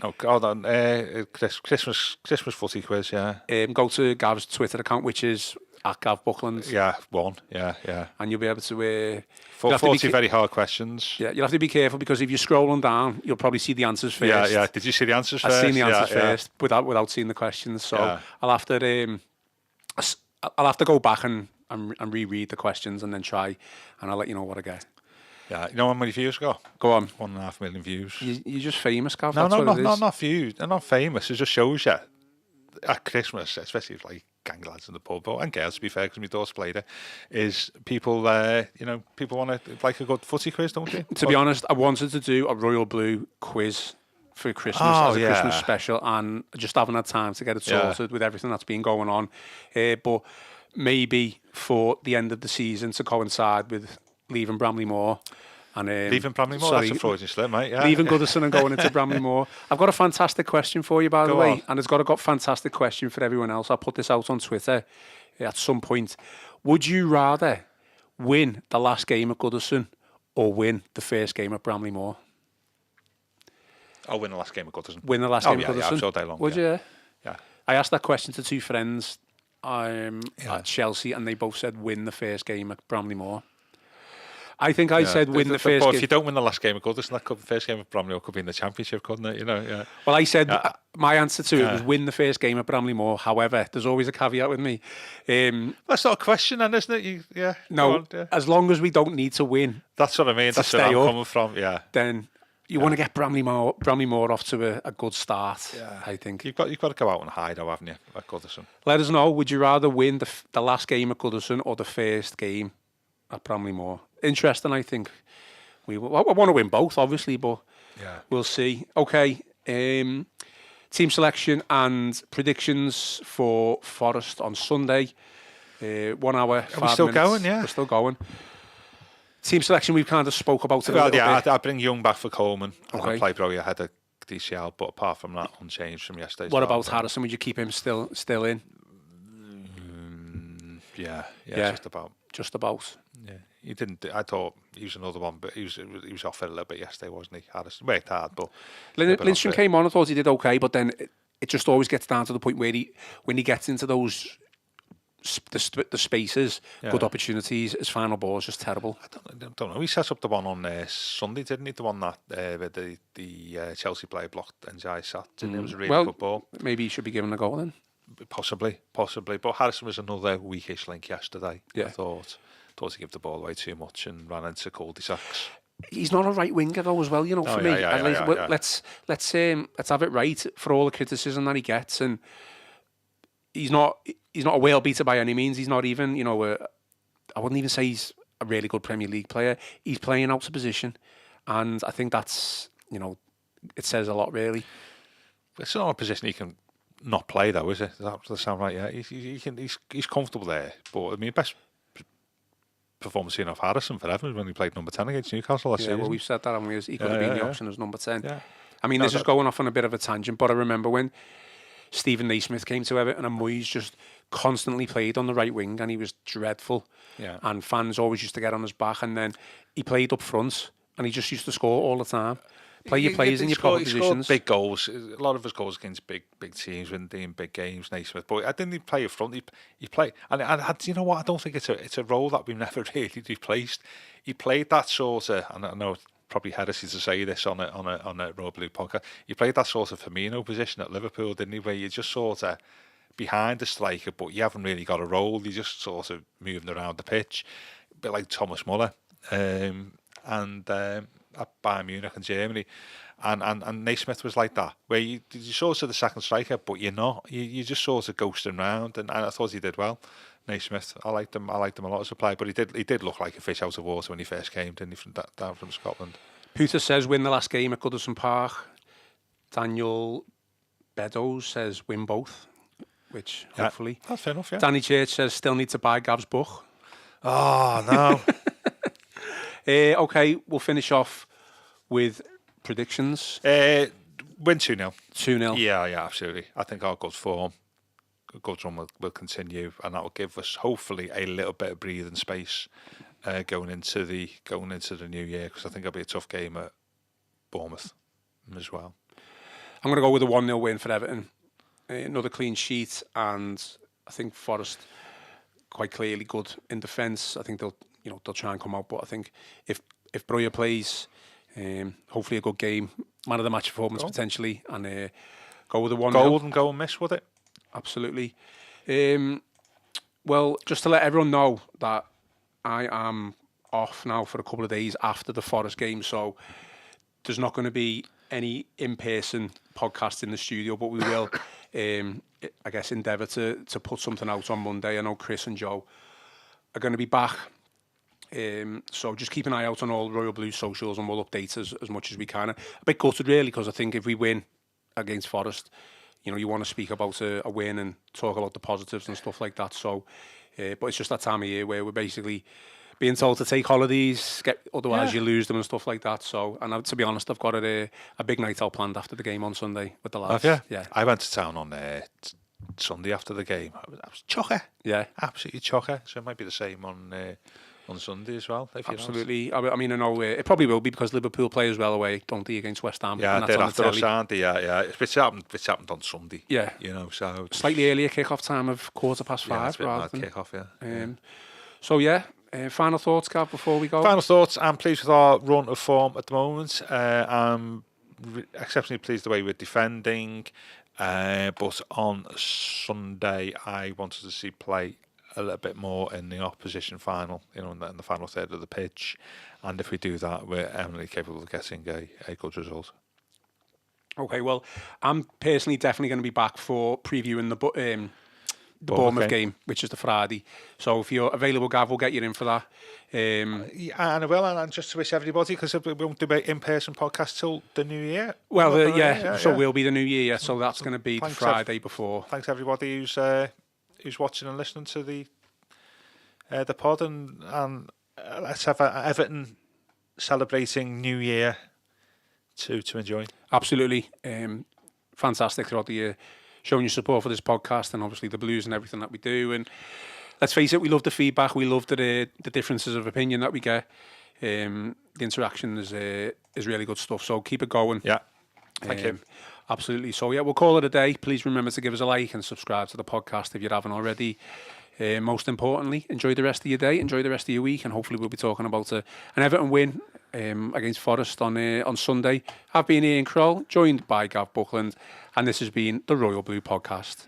Oh, hold on. Christmas footy quiz. Yeah. Go to Gav's Twitter account, which is at Gav Buckland. Yeah, yeah. And you'll be able to... 40 very hard questions. Yeah, you'll have to be careful because if you're scrolling down, you'll probably see the answers first. Yeah. Did you see the answers first? I've seen the answers first without seeing the questions. So I'll have to go back and reread the questions and then try, and I'll let you know what I get. Yeah, you know how many views I got? Go on. 1.5 million views. You're just famous, Gav. No, That's what it is. not views. I'm not famous. It just shows you at Christmas, especially if, like gang lads in the pub, and girls to be fair, because my daughter's played it, is people people want to like a good footy quiz, don't they? To be honest, I wanted to do a Royal Blue quiz for Christmas as a Christmas special, and just haven't had time to get it sorted with everything that's been going on. But maybe for the end of the season to coincide with leaving Bramley-Moore. And, leaving Bramley-Moore, that's a Freudian slip, mate. Yeah. Leaving Goodison and going into Bramley-Moore. I've got a fantastic question for you, by the way, and it's got a fantastic question for everyone else. I'll put this out on Twitter at some point. Would you rather win the last game at Goodison or win the first game at Bramley-Moore? I'll win the last game at Goodison. Win the last game at Goodison? Yeah, all day long. Would you? Yeah. I asked that question to 2 friends at Chelsea, and they both said win the first game at Bramley-Moore. I think I said win the first game. If you don't win the last game of Goodison, the first game of Bramley could be in the Championship, couldn't it? Well, I said my answer to it was win the first game at Bramley-Moore. However, there's always a caveat with me. That's not a question, then, isn't it? No, as long as we don't need to win. That's what I mean. That's where I'm coming from. Yeah. Then you want to get Bramley-Moore off to a good start. Yeah. I think you've got to go out and hide, haven't you, at Goodison? Let us know. Would you rather win the last game at Goodison or the first game at Bramley-Moore? Interesting, I think. I want to win both, obviously, but we'll see. Okay, team selection and predictions for Forest on Sunday. 1 hour, 5 minutes. Are we still going? Yeah. We're still going. Team selection, we've kind of spoke about it a little bit. I'll bring Young back for Coleman. I'm going Okay. to play Bro. You had a DCL, but apart from that, unchanged from yesterday. What about Harrison? Would you keep him still in? Yeah, just about. just about. Yeah, he didn't. I thought he was another one, but he was off it a little bit yesterday, wasn't he? Harrison worked hard, but Lindstrom came on. I thought he did okay, but then it just always gets down to the point where when he gets into those the spaces, good opportunities, his final ball is just terrible. I don't know. He set up the one on Sunday, didn't he? The one that where the Chelsea player blocked Njai sat. It was a really good ball. Maybe he should be given a goal then. Possibly. But Harrison was another weakish link yesterday. Yeah. I thought he gave the ball away too much and ran into cul-de-sacs. He's not a right winger though, as well. You know, for me, let's have it right for all the criticism that he gets, and he's not a whale beater by any means. He's not even, I wouldn't even say he's a really good Premier League player. He's playing out of position, and I think that's, it says a lot, really. It's not a position he can not play, though, is it? Does that sound right? Yeah, he's comfortable there. But I mean, best performance seen off Harrison for Everton when he played number 10 against Newcastle last season. Well, we've said that, haven't we? He could have been the option as number 10. Yeah. I mean, this is going off on a bit of a tangent, but I remember when Stephen Naismith came to Everton and Moyes just constantly played on the right wing and he was dreadful. Yeah. And fans always used to get on his back, and then he played up front and he just used to score all the time. Play your players in your proper positions. Big goals. A lot of his goals against big teams when they're in big games. Naismith, but I didn't play up front. He played, and you know what? I don't think it's a role that we've never really replaced. He played that sort of, and I know it's probably heresy to say this on a Royal Blue podcast. He played that sort of Firmino position at Liverpool, didn't he? Where you just sort of behind the striker, but you haven't really got a role. You're just sort of moving around the pitch, a bit like Thomas Muller, at Bayern Munich in Germany, and Naismith was like that, where you're sort of the second striker, but you're not. You just sort of ghosting around, and I thought he did well. Naismith, I liked him a lot as a player, but he did look like a fish out of water when he first came, didn't he, down from Scotland. Puter says win the last game at Goodison Park. Daniel Beddoes says win both, which hopefully. That's fair enough, yeah. Danny Church says still need to buy Gav's book. Oh, no. Okay, we'll finish off with predictions. Win 2-0. 2-0. Yeah, absolutely. I think our good form, good run will continue, and that will give us hopefully a little bit of breathing space going into the new year, because I think it'll be a tough game at Bournemouth as well. I'm going to go with a 1-0 win for Everton. Another clean sheet, and I think Forest quite clearly good in defence. I think they'll try and come out, but I think if Breuer plays, hopefully a good game, man of the match performance potentially, and go with a 1-0. Golden go and miss with it. Absolutely. Well, just to let everyone know that I am off now for a couple of days after the Forest game, so there's not going to be any in-person podcast in the studio, but we will, I guess, endeavour to put something out on Monday. I know Chris and Joe are going to be back. So just keep an eye out on all Royal Blue socials, and we'll update as much as we can. A bit gutted really, because I think if we win against Forest, you want to speak about a win and talk about the positives and stuff like that. So, but it's just that time of year where we're basically being told to take holidays, otherwise you lose them and stuff like that. So, and to be honest, I've got a big night out planned after the game on Sunday with the lads. Have you? Yeah. I went to town on Sunday after the game. I was chocker. Yeah. Absolutely chocker. So it might be the same on Sunday as well. Absolutely. I mean, I know it probably will be, because Liverpool play as well away, don't they, against West Ham? Yeah, they're after us, aren't they? Yeah. It's happened on Sunday. Yeah. So slightly earlier kick-off time of 5:15. Yeah, it's a bit mad kick-off, yeah. So, yeah. Final thoughts, Gav, before we go? Final thoughts. I'm pleased with our run of form at the moment. I'm exceptionally pleased the way we're defending. But on Sunday, I wanted to see play a little bit more in the opposition final, in the final third of the pitch. And if we do that, we're eminently capable of getting a good result. Okay, well, I'm personally definitely going to be back for previewing the Bournemouth game, which is the Friday. So if you're available, Gav, we'll get you in for that. And I will, and just to wish everybody, because we won't do an in-person podcast till the new year. Well, we'll be the new year, so that's going to be the Friday before. Thanks everybody who's watching and listening to the pod, and let's have an Everton celebrating New Year to enjoy. Absolutely, fantastic throughout the year, showing your support for this podcast and obviously the Blues and everything that we do. And let's face it, we love the feedback. We love the differences of opinion that we get. The interaction is really good stuff. So keep it going. Yeah. Thank you. Absolutely. So yeah, we'll call it a day. Please remember to give us a like and subscribe to the podcast if you haven't already. Most importantly, enjoy the rest of your day, enjoy the rest of your week, and hopefully we'll be talking about an Everton win against Forest on Sunday. I've been Ian Croll, joined by Gav Buckland, and this has been the Royal Blue Podcast.